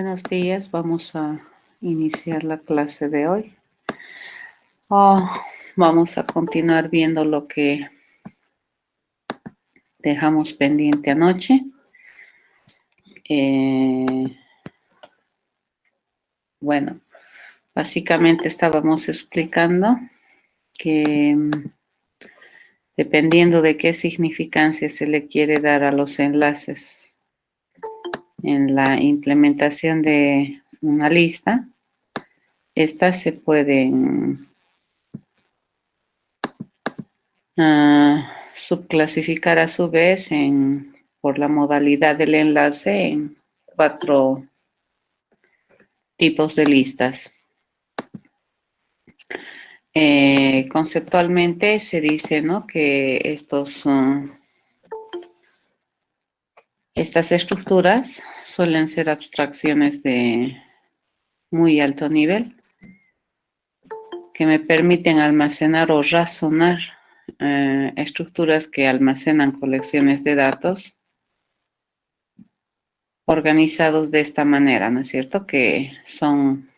Buenos días, vamos a iniciar la clase de hoy. Vamos a continuar viendo lo que dejamos pendiente anoche. Bueno, básicamente estábamos explicando que dependiendo de qué significancia se le quiere dar a los enlaces en la implementación de una lista, estas se pueden subclasificar a su vez por la modalidad del enlace en 4 tipos de listas. Conceptualmente se dice, ¿no?, que estas estructuras suelen ser abstracciones de muy alto nivel que me permiten almacenar o razonar estructuras que almacenan colecciones de datos organizados de esta manera, ¿no es cierto? Que son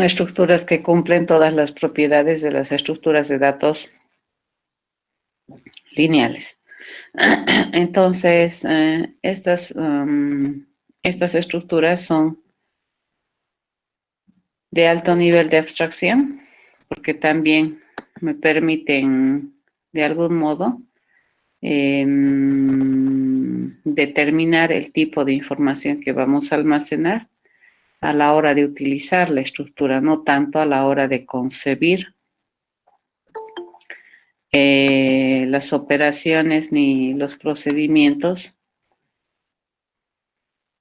estructuras que cumplen todas las propiedades de las estructuras de datos lineales. Entonces, estas estructuras son de alto nivel de abstracción, porque también me permiten, de algún modo, determinar el tipo de información que vamos a almacenar a la hora de utilizar la estructura, no tanto a la hora de concebir las operaciones ni los procedimientos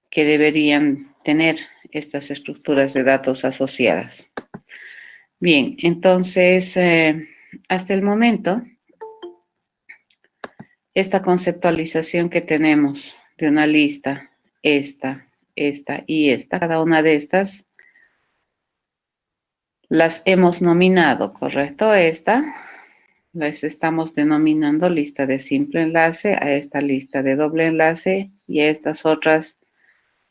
que deberían tener estas estructuras de datos asociadas. Bien, entonces, hasta el momento, esta conceptualización que tenemos de una lista, esta y esta, cada una de estas, las hemos nominado, ¿correcto? Las estamos denominando lista de simple enlace, a esta lista de doble enlace y a estas otras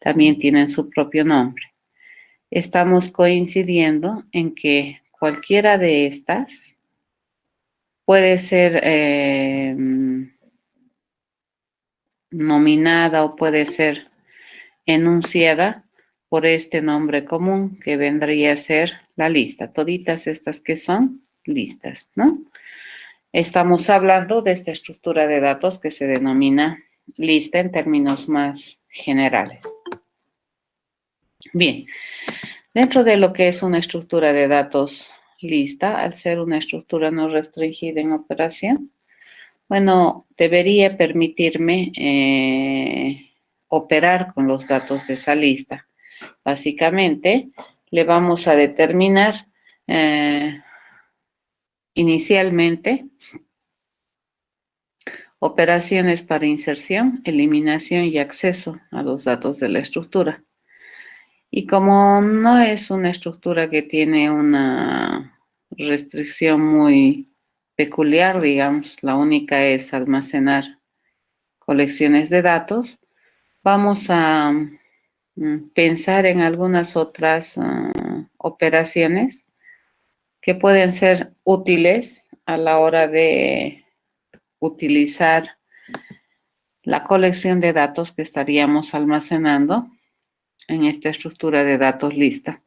también tienen su propio nombre. Estamos coincidiendo en que cualquiera de estas puede ser nominada o puede ser enunciada por este nombre común que vendría a ser la lista. Toditas estas que son listas, ¿no? Estamos hablando de esta estructura de datos que se denomina lista en términos más generales. Bien, dentro de lo que es una estructura de datos lista, al ser una estructura no restringida en operación, bueno, debería permitirme operar con los datos de esa lista. Básicamente, le vamos a determinar inicialmente operaciones para inserción, eliminación y acceso a los datos de la estructura. Y como no es una estructura que tiene una restricción muy peculiar, digamos, la única es almacenar colecciones de datos, vamos a pensar en algunas otras operaciones que pueden ser útiles a la hora de utilizar la colección de datos que estaríamos almacenando en esta estructura de datos lista.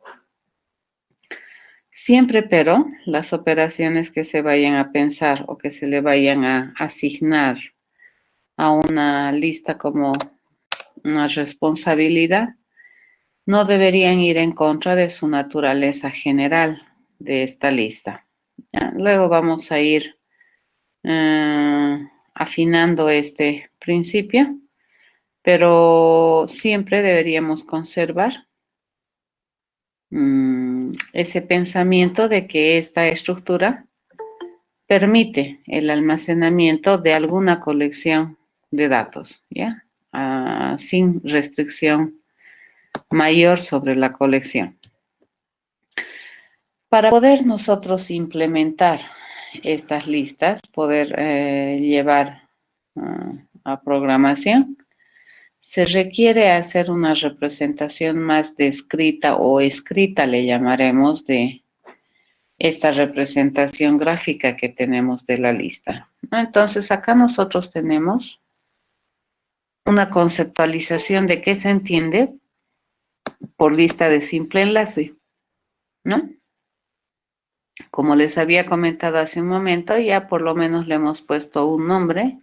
Siempre, pero, las operaciones que se vayan a pensar o que se le vayan a asignar a una lista como una responsabilidad, no deberían ir en contra de su naturaleza general de esta lista. ¿Ya? Luego vamos a ir afinando este principio, pero siempre deberíamos conservar ese pensamiento de que esta estructura permite el almacenamiento de alguna colección de datos, ¿ya? Sin restricción mayor sobre la colección. Para poder nosotros implementar estas listas, poder llevar a programación, se requiere hacer una representación más descrita o escrita, le llamaremos, de esta representación gráfica que tenemos de la lista, ¿no? Entonces, acá nosotros tenemos una conceptualización de qué se entiende por lista de simple enlace, ¿no? Como les había comentado hace un momento, ya por lo menos le hemos puesto un nombre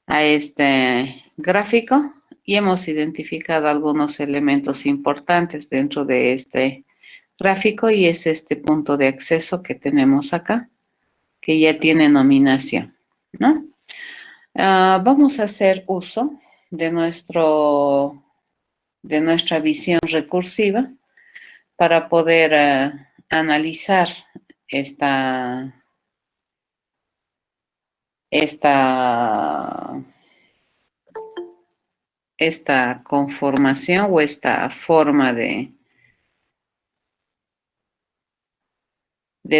a este gráfico y hemos identificado algunos elementos importantes dentro de este gráfico y es este punto de acceso que tenemos acá, que ya tiene nominación, ¿no? Vamos a hacer uso de nuestra visión recursiva para poder analizar esta conformación o esta forma de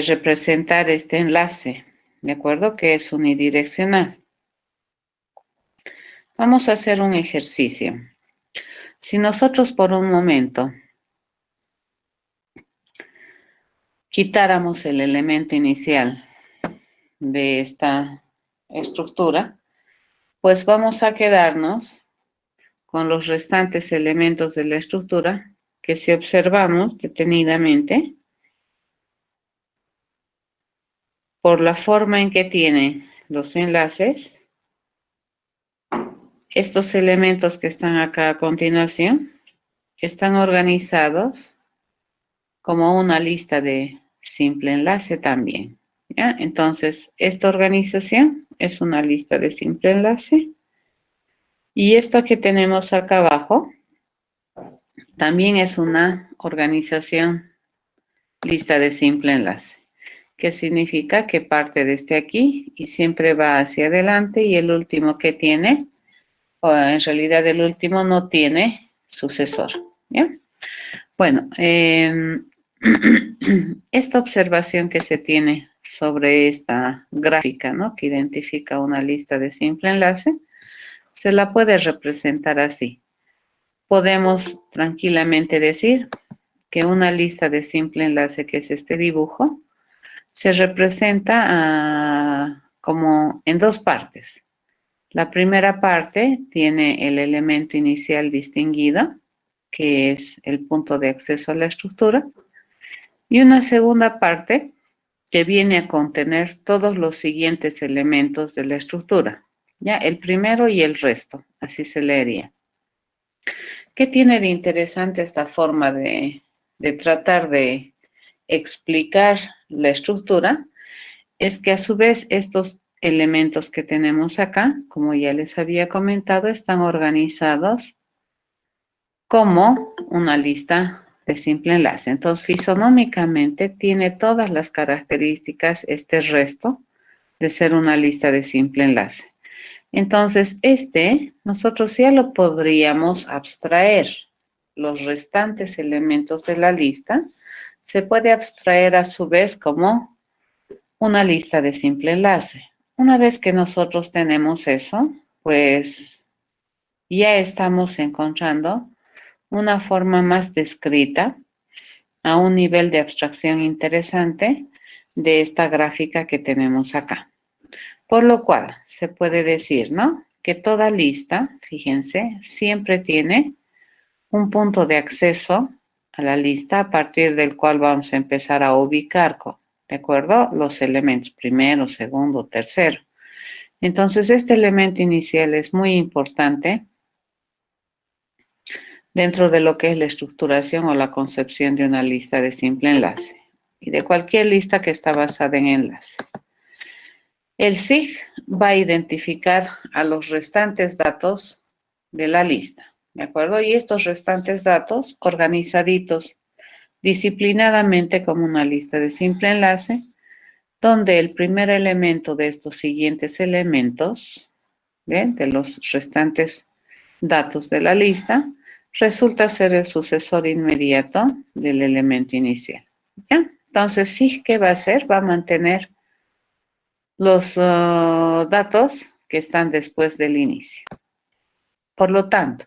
representar este enlace, ¿de acuerdo? Que es unidireccional. Vamos a hacer un ejercicio. Si nosotros por un momento quitáramos el elemento inicial de esta estructura, pues vamos a quedarnos con los restantes elementos de la estructura que si observamos detenidamente, por la forma en que tienen los enlaces, estos elementos que están acá a continuación están organizados como una lista de simple enlace también, ¿ya? Entonces, esta organización es una lista de simple enlace y esta que tenemos acá abajo también es una organización lista de simple enlace, que significa que parte desde aquí y siempre va hacia adelante y el último que tiene, o en realidad el último no tiene sucesor, ¿ya? Bueno, esta observación que se tiene sobre esta gráfica, ¿no? Que identifica una lista de simple enlace, se la puede representar así. Podemos tranquilamente decir que una lista de simple enlace, que es este dibujo, se representa como en dos partes. La primera parte tiene el elemento inicial distinguido, que es el punto de acceso a la estructura, y una segunda parte que viene a contener todos los siguientes elementos de la estructura, ya el primero y el resto, así se leería. ¿Qué tiene de interesante esta forma de tratar de explicar la estructura? Es que a su vez estos elementos que tenemos acá, como ya les había comentado, están organizados como una lista de simple enlace. Entonces, fisonómicamente tiene todas las características este resto de ser una lista de simple enlace. Entonces, nosotros ya lo podríamos abstraer. Los restantes elementos de la lista se puede abstraer a su vez como una lista de simple enlace. Una vez que nosotros tenemos eso, pues ya estamos encontrando una forma más descrita a un nivel de abstracción interesante de esta gráfica que tenemos acá. Por lo cual, se puede decir, ¿no? Que toda lista, fíjense, siempre tiene un punto de acceso a la lista a partir del cual vamos a empezar a ubicar, ¿de acuerdo? Los elementos primero, segundo, tercero. Entonces, este elemento inicial es muy importante dentro de lo que es la estructuración o la concepción de una lista de simple enlace y de cualquier lista que está basada en enlaces. El SIG va a identificar a los restantes datos de la lista, ¿de acuerdo? Y estos restantes datos organizaditos disciplinadamente como una lista de simple enlace, donde el primer elemento de estos siguientes elementos, ¿ven? De los restantes datos de la lista, resulta ser el sucesor inmediato del elemento inicial, ¿ya? Entonces, sí, ¿qué va a hacer? Va a mantener los datos que están después del inicio. Por lo tanto,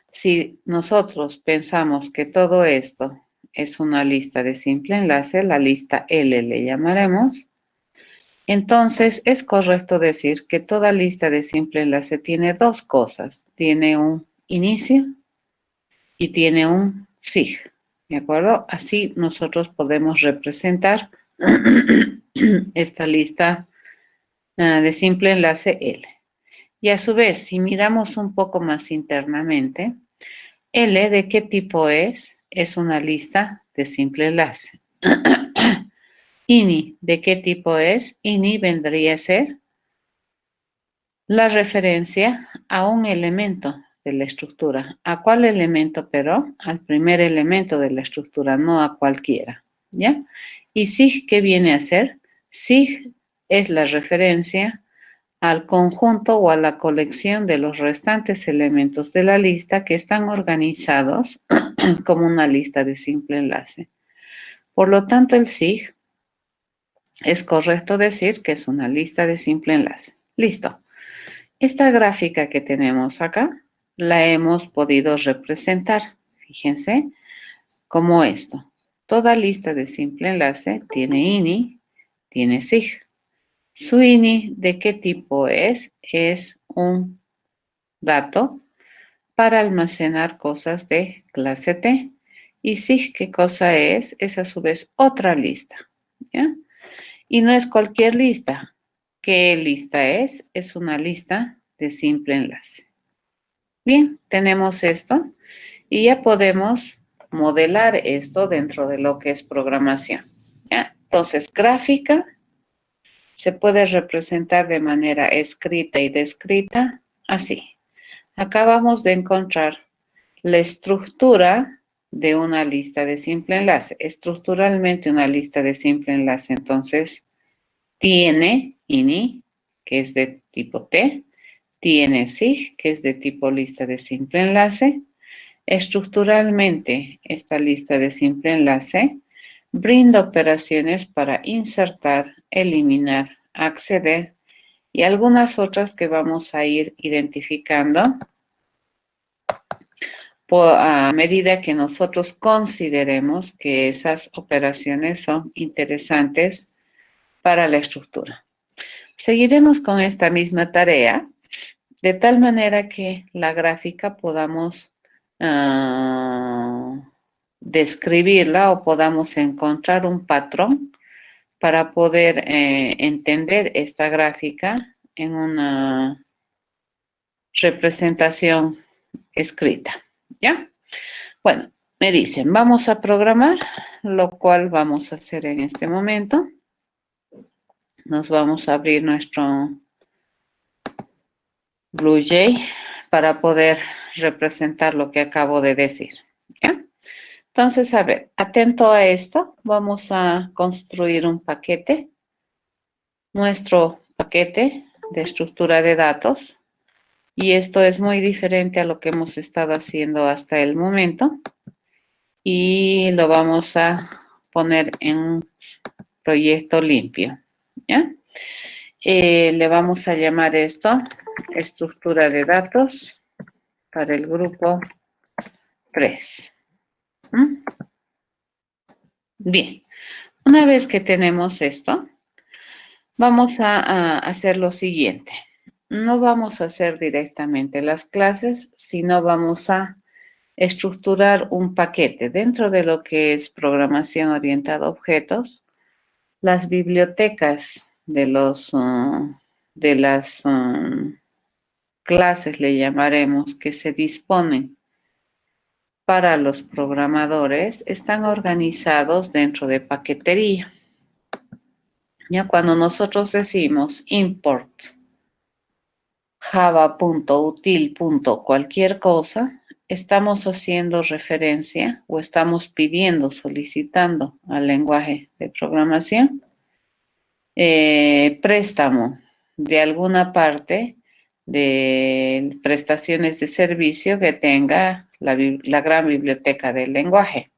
si nosotros pensamos que todo esto es una lista de simple enlace, la lista L le llamaremos, entonces es correcto decir que toda lista de simple enlace tiene dos cosas. Tiene un inicio y tiene un sig. ¿De acuerdo? Así nosotros podemos representar esta lista de simple enlace L. Y a su vez, si miramos un poco más internamente, L, ¿de qué tipo es? Es una lista de simple enlace. INI, ¿de qué tipo es? INI vendría a ser la referencia a un elemento de la estructura. ¿A cuál elemento, pero? Al primer elemento de la estructura, no a cualquiera, ¿ya? ¿Y SIG qué viene a ser? SIG es la referencia al conjunto o a la colección de los restantes elementos de la lista que están organizados como una lista de simple enlace. Por lo tanto, el SIG es correcto decir que es una lista de simple enlace. Listo. Esta gráfica que tenemos acá la hemos podido representar, fíjense, como esto. Toda lista de simple enlace tiene INI, tiene SIG. Su INI, ¿de qué tipo es? Es un dato para almacenar cosas de clase T. Y SIG, ¿qué cosa es? Es a su vez otra lista, ¿ya? Y no es cualquier lista. ¿Qué lista es? Es una lista de simple enlace. Bien, tenemos esto y ya podemos modelar esto dentro de lo que es programación, ¿ya? Entonces, gráfica se puede representar de manera escrita y descrita así. Acabamos de encontrar la estructura de una lista de simple enlace. Estructuralmente una lista de simple enlace, entonces, tiene INI, que es de tipo T, tiene SIG, que es de tipo lista de simple enlace. Estructuralmente, esta lista de simple enlace brinda operaciones para insertar, eliminar, acceder y algunas otras que vamos a ir identificando a medida que nosotros consideremos que esas operaciones son interesantes para la estructura. Seguiremos con esta misma tarea, de tal manera que la gráfica podamos describirla o podamos encontrar un patrón para poder entender esta gráfica en una representación escrita, ¿ya? Bueno, me dicen, vamos a programar, lo cual vamos a hacer en este momento. Nos vamos a abrir nuestro BlueJ para poder representar lo que acabo de decir, ¿ya? Entonces, a ver, atento a esto, vamos a construir un paquete, nuestro paquete de estructura de datos, y esto es muy diferente a lo que hemos estado haciendo hasta el momento, y lo vamos a poner en un proyecto limpio, ¿ya? Le vamos a llamar esto estructura de datos para el grupo 3. Bien, una vez que tenemos esto, vamos a hacer lo siguiente. No vamos a hacer directamente las clases, sino vamos a estructurar un paquete. Dentro de lo que es programación orientada a objetos, las bibliotecas de las clases, le llamaremos, que se disponen para los programadores, están organizados dentro de paquetería. Ya cuando nosotros decimos import java.util. cualquier cosa, estamos haciendo referencia o estamos pidiendo, solicitando al lenguaje de programación préstamo de alguna parte de prestaciones de servicio que tenga la gran biblioteca del lenguaje.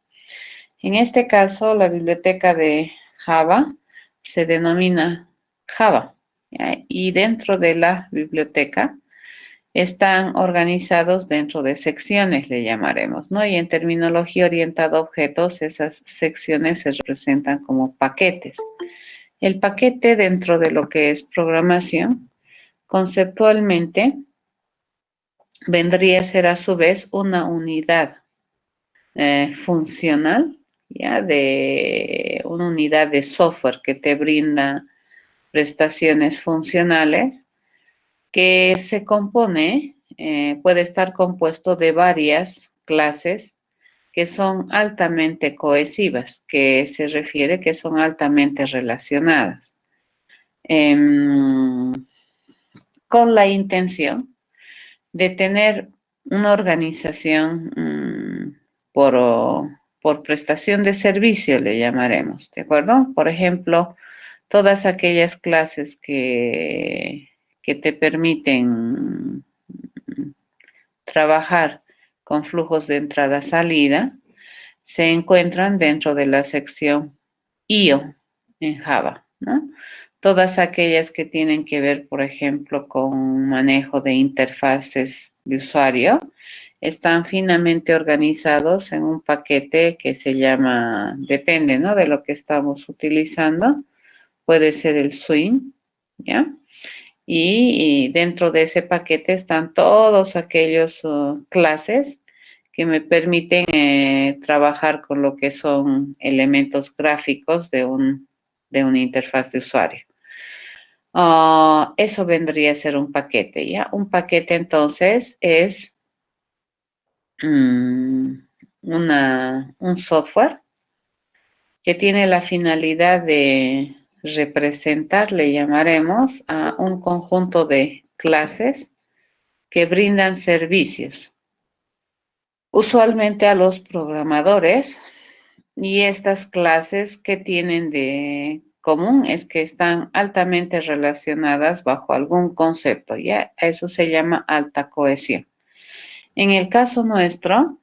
En este caso, la biblioteca de Java se denomina Java. ¿ya? Y dentro de la biblioteca están organizados dentro de secciones, le llamaremos, ¿no? Y en terminología orientada a objetos, esas secciones se representan como paquetes. El paquete dentro de lo que es programación, conceptualmente, vendría a ser a su vez una unidad funcional, ¿ya? De una unidad de software que te brinda prestaciones funcionales que se compone, puede estar compuesto de varias clases que son altamente cohesivas, que se refiere que son altamente relacionadas, con la intención de tener una organización por prestación de servicio, le llamaremos, ¿de acuerdo? Por ejemplo, todas aquellas clases que te permiten trabajar con flujos de entrada-salida se encuentran dentro de la sección IO en Java, ¿no? Todas aquellas que tienen que ver, por ejemplo, con manejo de interfaces de usuario, están finamente organizados en un paquete que se llama, depende, ¿no?, de lo que estamos utilizando, puede ser el swing, ¿ya? Y dentro de ese paquete están todos aquellos clases que me permiten trabajar con lo que son elementos gráficos de una interfaz de usuario. Eso vendría a ser un paquete, ¿ya? Un paquete entonces es un software que tiene la finalidad de representar, le llamaremos, a un conjunto de clases que brindan servicios, usualmente a los programadores, y estas clases que tienen de común es que están altamente relacionadas bajo algún concepto, ¿ya? Eso se llama alta cohesión. En el caso nuestro,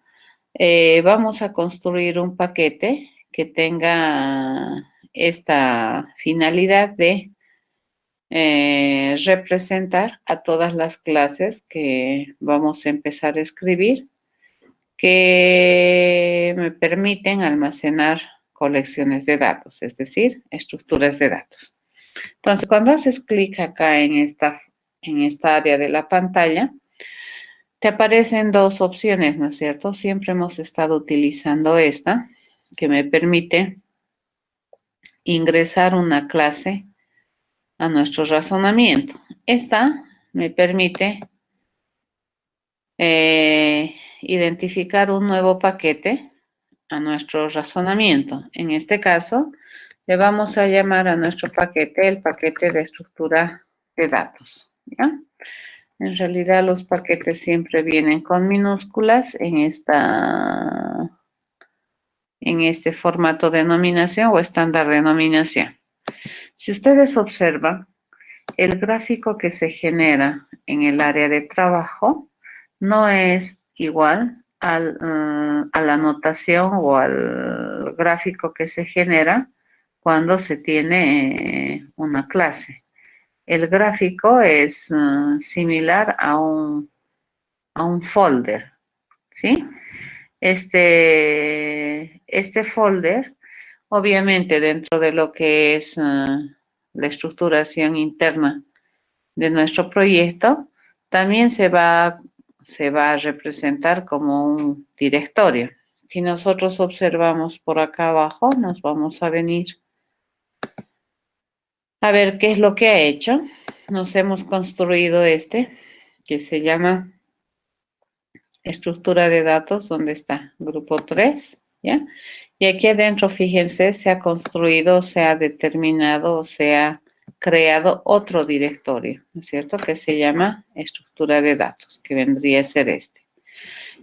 vamos a construir un paquete que tenga esta finalidad de representar a todas las clases que vamos a empezar a escribir, que me permiten almacenar colecciones de datos, es decir, estructuras de datos. Entonces, cuando haces clic acá en esta área de la pantalla, te aparecen dos opciones, ¿no es cierto? Siempre hemos estado utilizando esta, que me permite ingresar una clase a nuestro razonamiento. Esta me permite identificar un nuevo paquete a nuestro razonamiento. En este caso, le vamos a llamar a nuestro paquete el paquete de estructura de datos, ¿ya? En realidad los paquetes siempre vienen con minúsculas en este formato de denominación o estándar de denominación. Si ustedes observan, el gráfico que se genera en el área de trabajo no es igual a la anotación o al gráfico que se genera cuando se tiene una clase. El gráfico es similar a un folder, ¿sí? Este folder, obviamente dentro de lo que es la estructuración interna de nuestro proyecto, también se va a representar como un directorio. Si nosotros observamos por acá abajo, nos vamos a venir a ver qué es lo que ha hecho. Nos hemos construido que se llama estructura de datos, donde está grupo 3, ¿ya? Y aquí adentro, fíjense, se ha construido, se ha determinado, se ha creado otro directorio, ¿no es cierto?, que se llama estructura de datos, que vendría a ser este.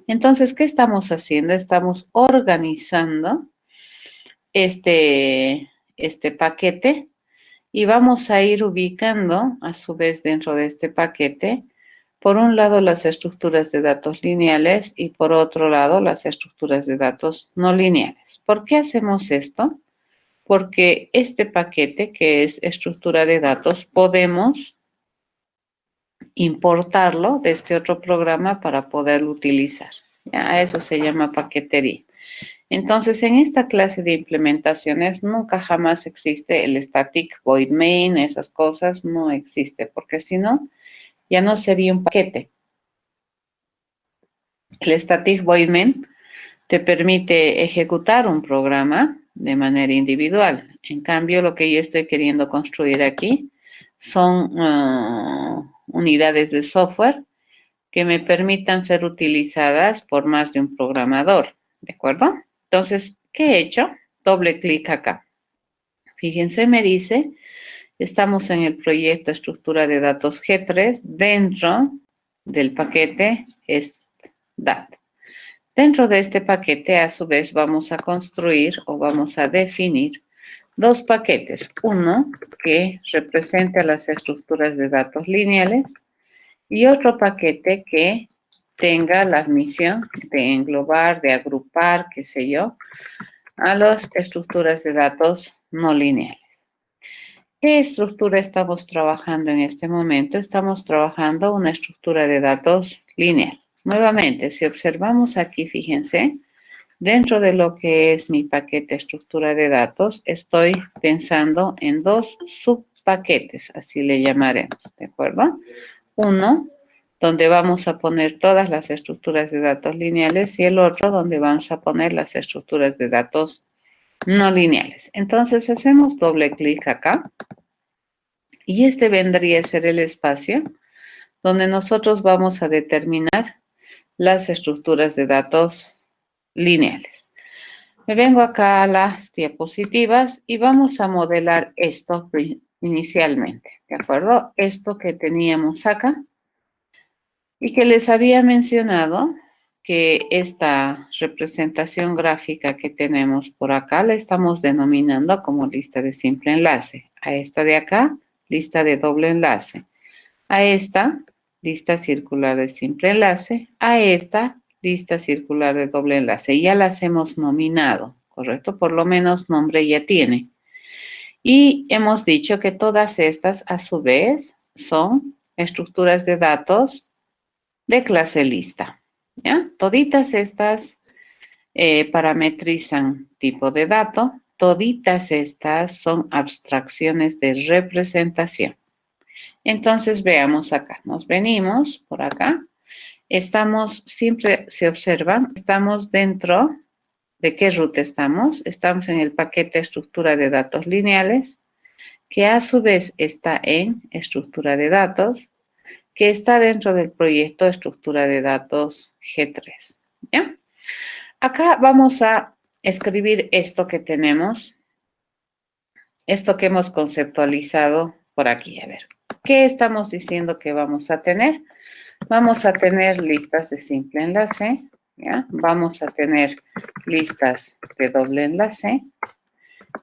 Entonces, ¿qué estamos haciendo? Estamos organizando este paquete y vamos a ir ubicando, a su vez, dentro de este paquete, por un lado las estructuras de datos lineales y por otro lado las estructuras de datos no lineales. ¿Por qué hacemos esto? porque este paquete, que es estructura de datos, podemos importarlo de este otro programa para poderlo utilizar. ¿Ya? Eso se llama paquetería. Entonces, en esta clase de implementaciones nunca jamás existe el static void main, esas cosas no existe, porque si no, ya no sería un paquete. El static void main te permite ejecutar un programa de manera individual. En cambio, lo que yo estoy queriendo construir aquí son unidades de software que me permitan ser utilizadas por más de un programador, ¿de acuerdo? Entonces, ¿qué he hecho? Doble clic acá. Fíjense, me dice, estamos en el proyecto estructura de datos G3 dentro del paquete SDAT. Dentro de este paquete, a su vez, vamos a construir o vamos a definir dos paquetes. Uno que represente a las estructuras de datos lineales y otro paquete que tenga la misión de englobar, de agrupar, qué sé yo, a las estructuras de datos no lineales. ¿Qué estructura estamos trabajando en este momento? Estamos trabajando una estructura de datos lineal. Nuevamente, si observamos aquí, fíjense, dentro de lo que es mi paquete estructura de datos, estoy pensando en dos subpaquetes, así le llamaremos, ¿de acuerdo? Uno, donde vamos a poner todas las estructuras de datos lineales y el otro donde vamos a poner las estructuras de datos no lineales. Entonces hacemos doble clic acá y este vendría a ser el espacio donde nosotros vamos a determinar las estructuras de datos lineales. Me vengo acá a las diapositivas y vamos a modelar esto inicialmente, ¿de acuerdo? Esto que teníamos acá y que les había mencionado que esta representación gráfica que tenemos por acá la estamos denominando como lista de simple enlace. A esta de acá, lista de doble enlace. A esta, lista circular de simple enlace. A esta, lista circular de doble enlace. Ya las hemos nominado, ¿correcto? Por lo menos nombre ya tiene. Y hemos dicho que todas estas, a su vez, son estructuras de datos de clase lista. ¿Ya? Toditas estas parametrizan tipo de dato. Toditas estas son abstracciones de representación. Entonces, veamos acá. Nos venimos por acá. Estamos, siempre se observan, estamos dentro de qué ruta estamos. Estamos en el paquete estructura de datos lineales, que a su vez está en estructura de datos, que está dentro del proyecto estructura de datos G3. ¿Ya? Acá vamos a escribir esto que tenemos, esto que hemos conceptualizado por aquí. A ver, ¿qué estamos diciendo que vamos a tener? Vamos a tener listas de simple enlace, ¿ya? Vamos a tener listas de doble enlace,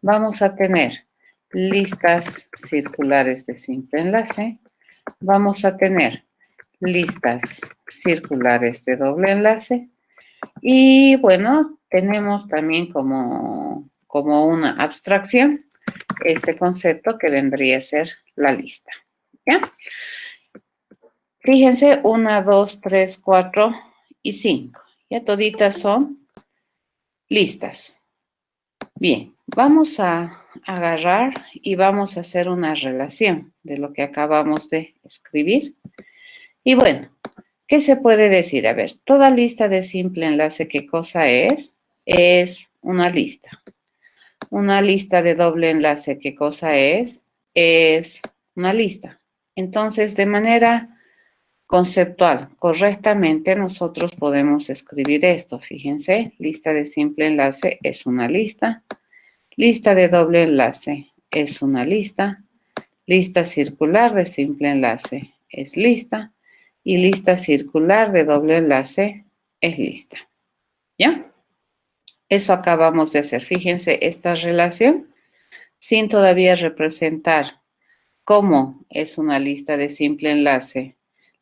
vamos a tener listas circulares de simple enlace, vamos a tener listas circulares de doble enlace y bueno, tenemos también como una abstracción este concepto que vendría a ser la lista, ¿ya? Fíjense, 1, 2, 3, 4 y 5. Ya toditas son listas. Bien, vamos a agarrar y vamos a hacer una relación de lo que acabamos de escribir. Y bueno, ¿qué se puede decir? A ver, toda lista de simple enlace, ¿qué cosa es? Es una lista. Una lista de doble enlace, ¿qué cosa es? Es una lista. Entonces, de manera conceptual, correctamente nosotros podemos escribir esto. Fíjense, lista de simple enlace es una lista. Lista de doble enlace es una lista. Lista circular de simple enlace es lista. Y lista circular de doble enlace es lista. ¿Ya? Eso acabamos de hacer. Fíjense esta relación sin todavía representar cómo es una lista de simple enlace.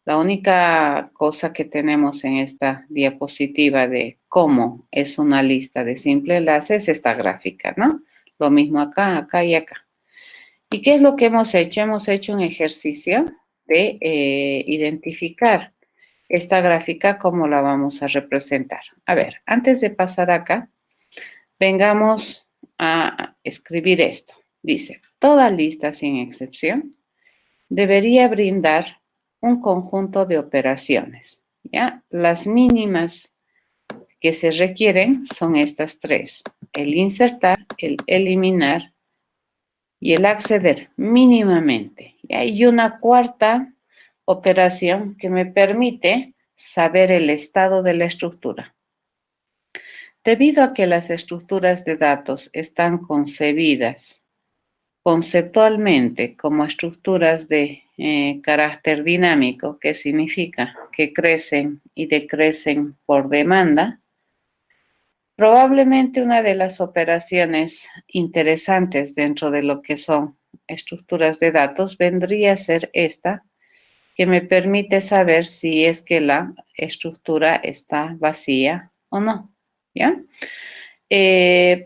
La única cosa que tenemos en esta diapositiva de cómo es una lista de simple enlace es esta gráfica, ¿no? Lo mismo acá, acá y acá. ¿Y qué es lo que hemos hecho? Hemos hecho un ejercicio de identificar esta gráfica, cómo la vamos a representar. A ver, antes de pasar acá, vengamos a escribir esto. Dice, toda lista sin excepción debería brindar un conjunto de operaciones, ¿ya? Las mínimas que se requieren son estas tres: el insertar, el eliminar y el acceder mínimamente. Y hay una cuarta operación que me permite saber el estado de la estructura. Debido a que las estructuras de datos están concebidas conceptualmente como estructuras de carácter dinámico, que significa que crecen y decrecen por demanda, probablemente una de las operaciones interesantes dentro de lo que son estructuras de datos vendría a ser esta, que me permite saber si es que la estructura está vacía o no, ¿ya?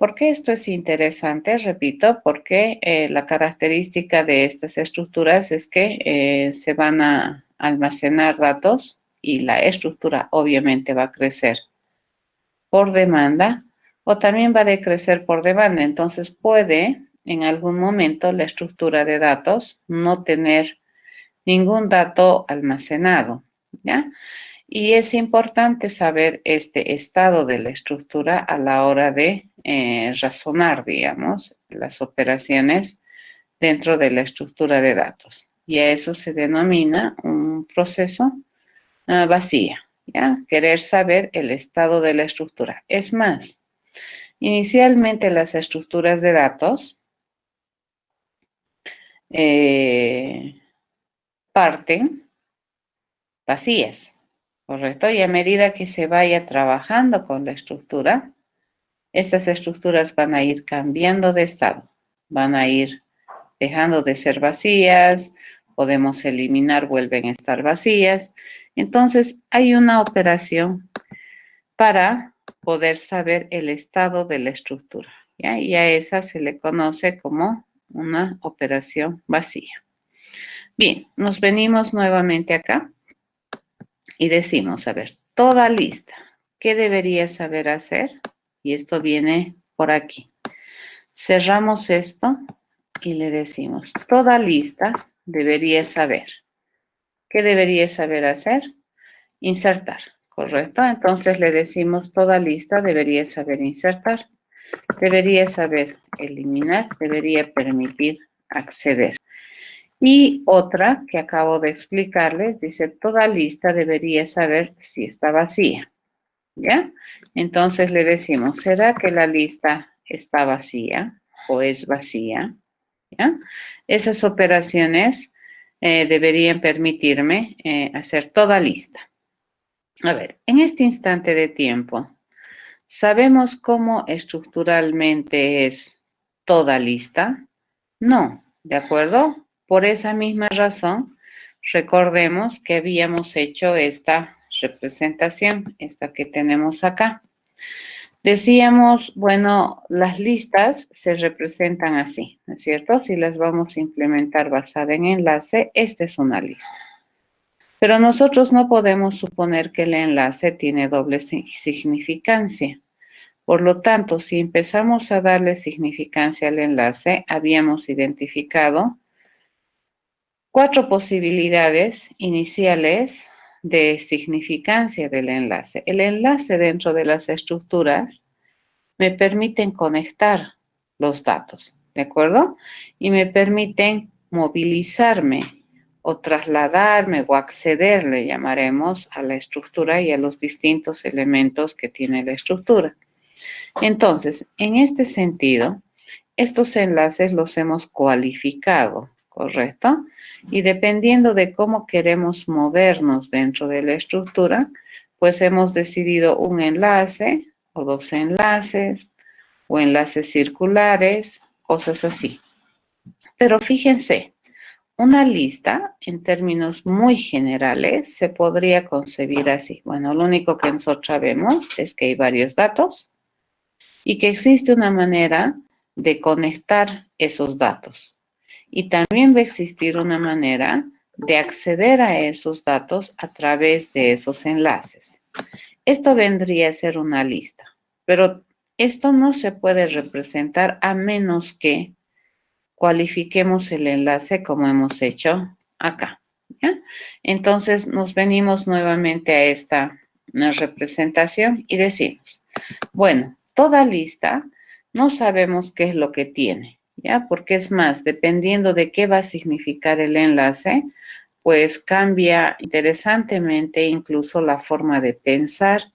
¿Por qué esto es interesante? Repito, porque la característica de estas estructuras es que se van a almacenar datos y la estructura obviamente va a crecer por demanda o también va a decrecer por demanda. Entonces puede en algún momento la estructura de datos no tener ningún dato almacenado, ¿ya? Y es importante saber este estado de la estructura a la hora de razonar, digamos, las operaciones dentro de la estructura de datos. Y a eso se denomina un proceso vacía, ¿ya? Querer saber el estado de la estructura. Es más, inicialmente las estructuras de datos parten vacías, ¿correcto? Y a medida que se vaya trabajando con la estructura, estas estructuras van a ir cambiando de estado, van a ir dejando de ser vacías, podemos eliminar, vuelven a estar vacías. Entonces, hay una operación para poder saber el estado de la estructura, ¿ya? Y a esa se le conoce como una operación vacía. Bien, nos venimos nuevamente acá y decimos, a ver, toda lista, ¿qué debería saber hacer? Y esto viene por aquí. Cerramos esto y le decimos, toda lista debería saber. ¿Qué debería saber hacer? Insertar, ¿correcto? Entonces le decimos, toda lista debería saber insertar, debería saber eliminar, debería permitir acceder. Y otra que acabo de explicarles, dice, toda lista debería saber si está vacía, ¿ya? Entonces le decimos, ¿será que la lista está vacía o es vacía? ¿Ya? Esas operaciones deberían permitirme hacer toda lista. A ver, en este instante de tiempo, ¿sabemos cómo estructuralmente es toda lista? No, ¿de acuerdo? Por esa misma razón, recordemos que habíamos hecho esta representación, esta que tenemos acá. Decíamos, bueno, las listas se representan así, ¿no es cierto? Si las vamos a implementar basada en enlace, esta es una lista. Pero nosotros no podemos suponer que el enlace tiene doble significancia. Por lo tanto, si empezamos a darle significancia al enlace, habíamos identificado 4 posibilidades iniciales de significancia del enlace. El enlace dentro de las estructuras me permiten conectar los datos, ¿de acuerdo? Y me permiten movilizarme o trasladarme o acceder, le llamaremos, a la estructura y a los distintos elementos que tiene la estructura. Entonces, en este sentido, estos enlaces los hemos cualificado, ¿correcto? Y dependiendo de cómo queremos movernos dentro de la estructura, pues hemos decidido un enlace o 2 enlaces o enlaces circulares, cosas así. Pero fíjense, una lista, en términos muy generales, se podría concebir así. Bueno, lo único que nosotros sabemos es que hay varios datos y que existe una manera de conectar esos datos. Y también va a existir una manera de acceder a esos datos a través de esos enlaces. Esto vendría a ser una lista, pero esto no se puede representar a menos que cualifiquemos el enlace como hemos hecho acá, ¿ya? Entonces nos venimos nuevamente a esta representación y decimos, bueno, toda lista no sabemos qué es lo que tiene, ¿ya? Porque es más, dependiendo de qué va a significar el enlace, pues cambia interesantemente incluso la forma de pensar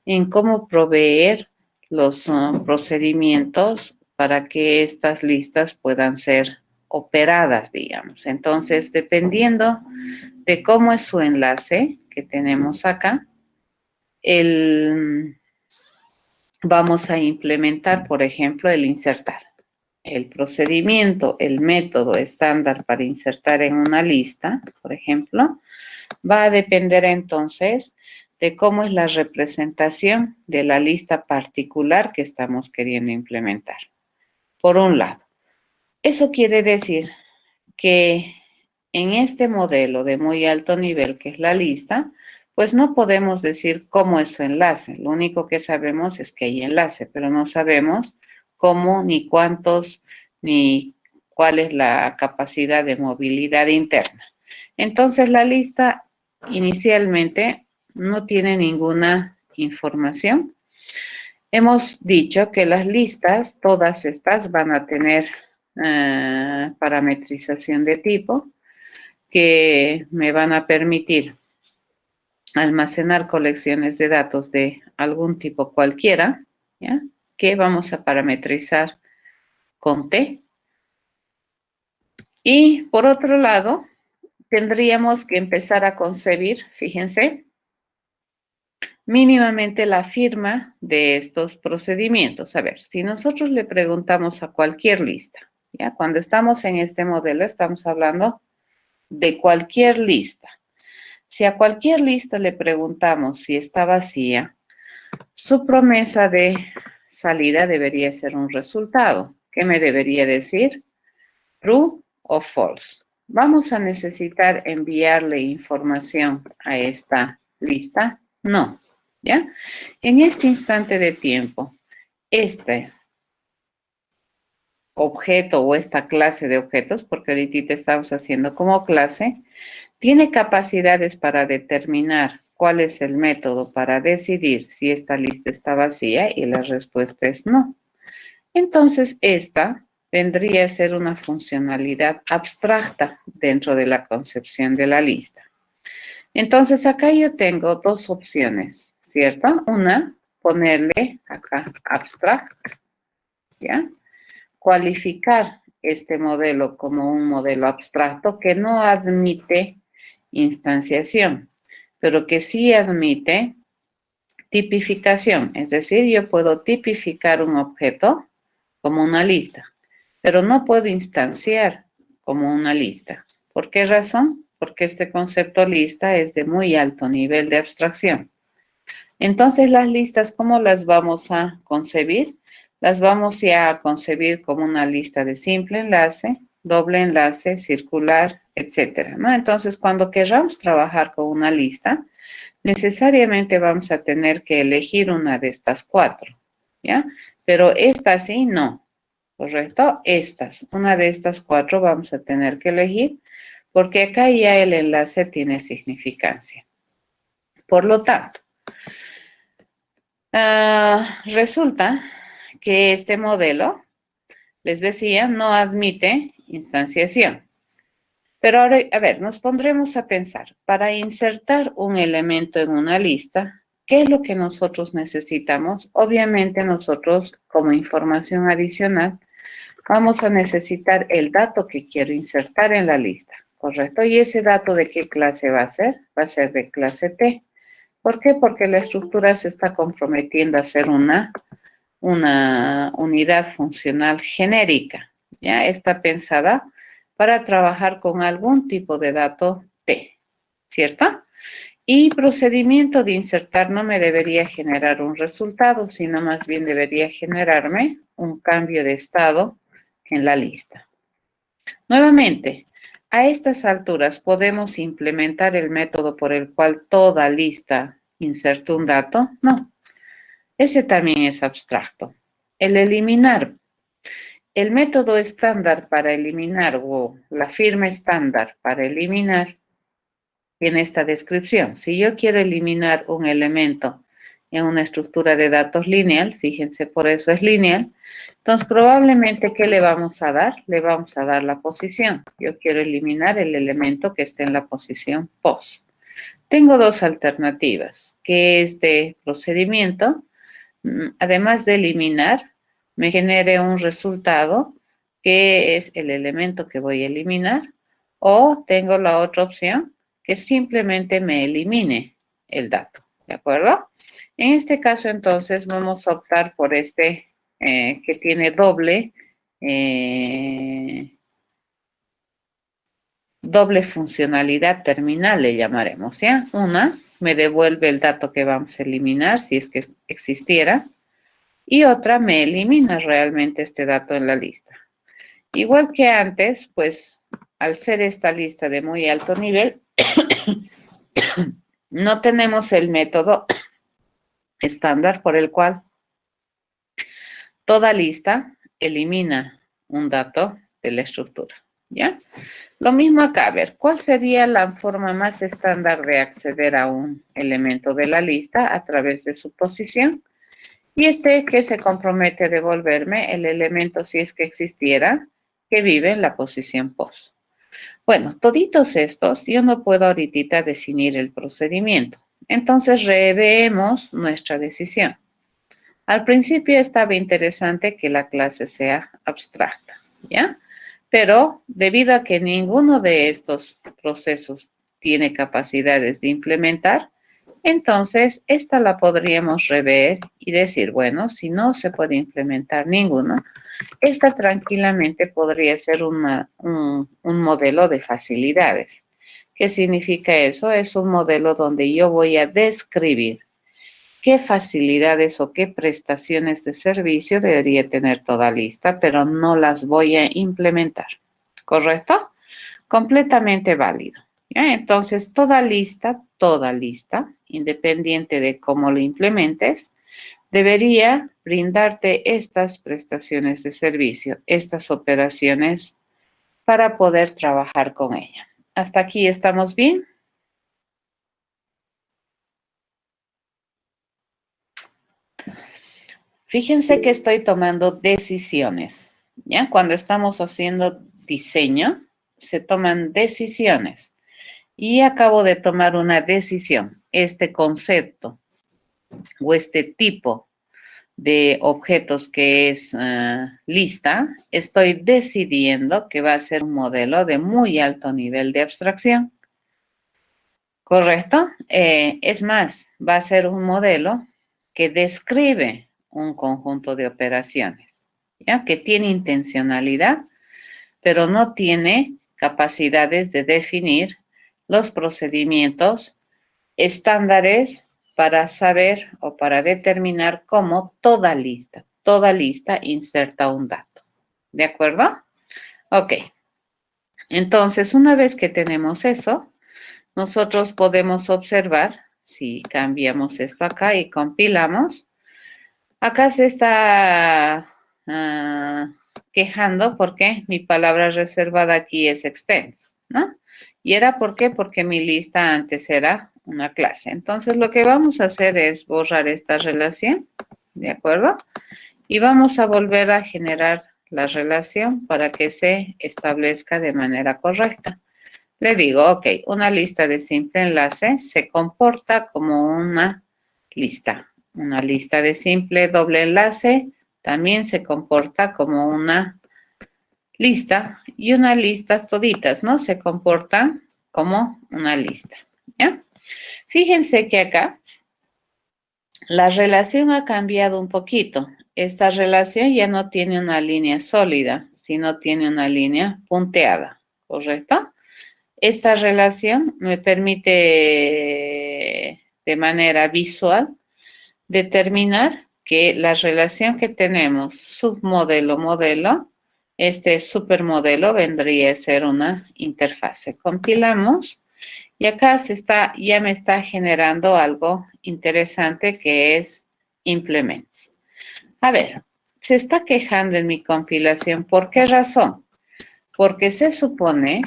en cómo proveer los procedimientos para que estas listas puedan ser operadas, digamos. Entonces, dependiendo de cómo es su enlace que tenemos acá, vamos a implementar, por ejemplo, el insertar. El procedimiento, el método estándar para insertar en una lista, por ejemplo, va a depender entonces de cómo es la representación de la lista particular que estamos queriendo implementar. Por un lado, eso quiere decir que en este modelo de muy alto nivel, que es la lista, pues no podemos decir cómo es su enlace. Lo único que sabemos es que hay enlace, pero no sabemos cómo, ni cuántos, ni cuál es la capacidad de movilidad interna. Entonces, la lista inicialmente no tiene ninguna información. Hemos dicho que las listas, todas estas, van a tener parametrización de tipo que me van a permitir almacenar colecciones de datos de algún tipo cualquiera, ¿ya? Que vamos a parametrizar con T. Y por otro lado, tendríamos que empezar a concebir, fíjense, mínimamente la firma de estos procedimientos. A ver, si nosotros le preguntamos a cualquier lista, ¿ya? Cuando estamos en este modelo, estamos hablando de cualquier lista. Si a cualquier lista le preguntamos si está vacía, su promesa de salida debería ser un resultado. ¿Qué me debería decir? True o false. ¿Vamos a necesitar enviarle información a esta lista? No, ¿ya? En este instante de tiempo, este objeto o esta clase de objetos, porque ahorita estamos haciendo como clase, tiene capacidades para determinar cuál es el método para decidir si esta lista está vacía y la respuesta es no. Entonces, esta vendría a ser una funcionalidad abstracta dentro de la concepción de la lista. Entonces, acá yo tengo dos opciones, ¿cierto? Una, ponerle acá abstract, ¿ya? Cualificar este modelo como un modelo abstracto que no admite instanciación, pero que sí admite tipificación. Es decir, yo puedo tipificar un objeto como una lista, pero no puedo instanciar como una lista. ¿Por qué razón? Porque este concepto lista es de muy alto nivel de abstracción. Entonces, las listas, ¿cómo las vamos a concebir? Las vamos ya a concebir como una lista de simple enlace, doble enlace, circular, etcétera, ¿no? Entonces, cuando queramos trabajar con una lista, necesariamente vamos a tener que elegir una de estas cuatro, ¿ya? Pero esta sí, no, ¿correcto? Una de estas cuatro vamos a tener que elegir porque acá ya el enlace tiene significancia. Por lo tanto, resulta que este modelo, les decía, no admite instanciación. Pero ahora, a ver, nos pondremos a pensar, para insertar un elemento en una lista, ¿qué es lo que nosotros necesitamos? Obviamente nosotros, como información adicional, vamos a necesitar el dato que quiero insertar en la lista, ¿correcto? ¿Y ese dato de qué clase va a ser? Va a ser de clase T. ¿Por qué? Porque la estructura se está comprometiendo a ser una unidad funcional genérica, ¿ya? Está pensada para trabajar con algún tipo de dato T, ¿cierto? Y procedimiento de insertar no me debería generar un resultado, sino más bien debería generarme un cambio de estado en la lista. Nuevamente, a estas alturas podemos implementar el método por el cual toda lista inserta un dato. No, ese también es abstracto. El eliminar. El método estándar para eliminar o la firma estándar para eliminar en esta descripción. Si yo quiero eliminar un elemento en una estructura de datos lineal, fíjense, por eso es lineal, entonces probablemente, ¿qué le vamos a dar? Le vamos a dar la posición. Yo quiero eliminar el elemento que esté en la posición pos. Tengo dos alternativas, que este procedimiento, además de eliminar, me genere un resultado que es el elemento que voy a eliminar, o tengo la otra opción, que simplemente me elimine el dato, ¿de acuerdo? En este caso, entonces, vamos a optar por este que tiene doble funcionalidad terminal, le llamaremos, ¿ya? Una, me devuelve el dato que vamos a eliminar, si es que existiera, y otra, me elimina realmente este dato en la lista. Igual que antes, pues, al ser esta lista de muy alto nivel, no tenemos el método estándar por el cual toda lista elimina un dato de la estructura, ¿ya? Lo mismo acá, a ver, ¿cuál sería la forma más estándar de acceder a un elemento de la lista a través de su posición? Y este que se compromete a devolverme el elemento, si es que existiera, que vive en la posición pos. Bueno, toditos estos, yo no puedo ahorita definir el procedimiento. Entonces, reveemos nuestra decisión. Al principio estaba interesante que la clase sea abstracta, ¿ya? Pero debido a que ninguno de estos procesos tiene capacidades de implementar, entonces esta la podríamos rever y decir, bueno, si no se puede implementar ninguno, esta tranquilamente podría ser un modelo de facilidades. ¿Qué significa eso? Es un modelo donde yo voy a describir qué facilidades o qué prestaciones de servicio debería tener toda lista, pero no las voy a implementar. ¿Correcto? Completamente válido. ¿Ya? Entonces, toda lista, independiente de cómo lo implementes, debería brindarte estas prestaciones de servicio, estas operaciones para poder trabajar con ella. ¿Hasta aquí estamos bien? Fíjense que estoy tomando decisiones, ¿ya? Cuando estamos haciendo diseño, se toman decisiones. Y acabo de tomar una decisión. Este concepto o este tipo de objetos que es lista, estoy decidiendo que va a ser un modelo de muy alto nivel de abstracción. ¿Correcto? Es más, va a ser un modelo que describe un conjunto de operaciones, ¿ya? Que tiene intencionalidad, pero no tiene capacidades de definir los procedimientos estándares para saber o para determinar cómo toda lista inserta un dato. ¿De acuerdo? Ok. Entonces, una vez que tenemos eso, nosotros podemos observar, si cambiamos esto acá y compilamos, acá se está quejando porque mi palabra reservada aquí es extends, ¿no? ¿Y era por qué? Porque mi lista antes era una clase. Entonces, lo que vamos a hacer es borrar esta relación, ¿de acuerdo? Y vamos a volver a generar la relación para que se establezca de manera correcta. Le digo, ok, una lista de simple enlace se comporta como una lista. Una lista de simple doble enlace también se comporta como una lista, y una lista toditas, ¿no? Se comportan como una lista, ¿ya? Fíjense que acá la relación ha cambiado un poquito. Esta relación ya no tiene una línea sólida, sino tiene una línea punteada, ¿correcto? Esta relación me permite de manera visual determinar que la relación que tenemos submodelo-modelo, este supermodelo vendría a ser una interfase. Compilamos y acá ya me está generando algo interesante que es implementos. A ver, se está quejando en mi compilación. ¿Por qué razón? Porque se supone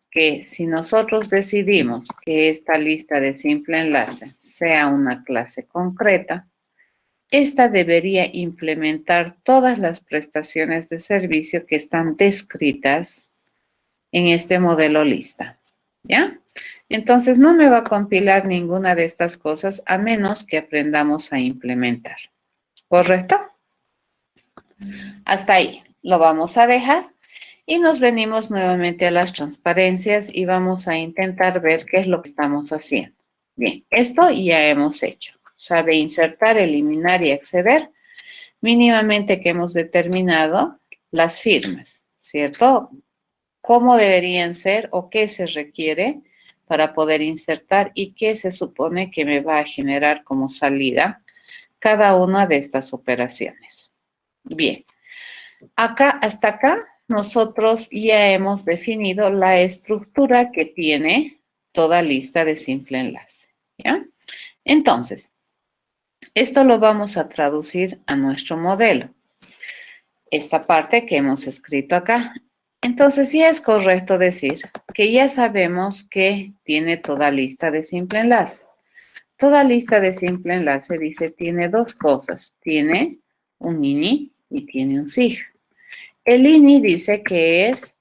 que si nosotros decidimos que esta lista de simple enlace sea una clase concreta, esta debería implementar todas las prestaciones de servicio que están descritas en este modelo lista, ¿ya? Entonces no me va a compilar ninguna de estas cosas a menos que aprendamos a implementar, ¿correcto? Hasta ahí lo vamos a dejar y nos venimos nuevamente a las transparencias y vamos a intentar ver qué es lo que estamos haciendo. Bien, esto ya hemos hecho. Sabe insertar, eliminar y acceder. Mínimamente que hemos determinado las firmas, ¿cierto? Cómo deberían ser o qué se requiere para poder insertar y qué se supone que me va a generar como salida cada una de estas operaciones. Bien, hasta acá nosotros ya hemos definido la estructura que tiene toda lista de simple enlace, ¿ya? Entonces, esto lo vamos a traducir a nuestro modelo. Esta parte que hemos escrito acá. Entonces, sí es correcto decir que ya sabemos que tiene toda lista de simple enlace. Toda lista de simple enlace dice tiene dos cosas. Tiene un ini y tiene un sig. El ini dice que es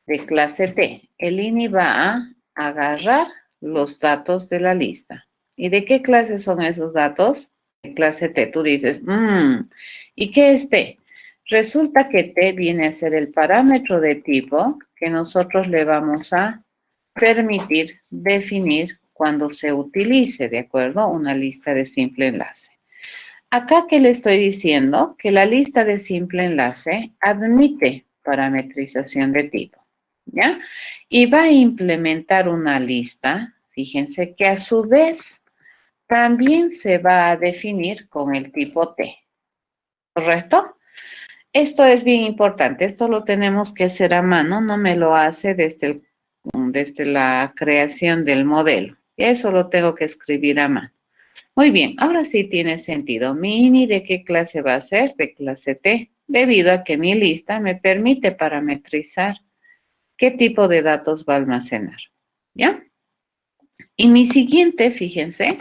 de clase T. El ini va a agarrar los datos de la lista. ¿Y de qué clase son esos datos? De clase T. Tú dices, ¿y qué es T? Resulta que T viene a ser el parámetro de tipo que nosotros le vamos a permitir definir cuando se utilice, ¿de acuerdo? Una lista de simple enlace. Acá, ¿qué le estoy diciendo? Que la lista de simple enlace admite parametrización de tipo, ¿ya? Y va a implementar una lista, fíjense, que a su vez también se va a definir con el tipo T, ¿correcto? Esto es bien importante, esto lo tenemos que hacer a mano, no me lo hace desde la creación del modelo. Eso lo tengo que escribir a mano. Muy bien, ahora sí tiene sentido. Mi ini, ¿de qué clase va a ser? De clase T, debido a que mi lista me permite parametrizar qué tipo de datos va a almacenar, ¿ya? Y mi siguiente, fíjense,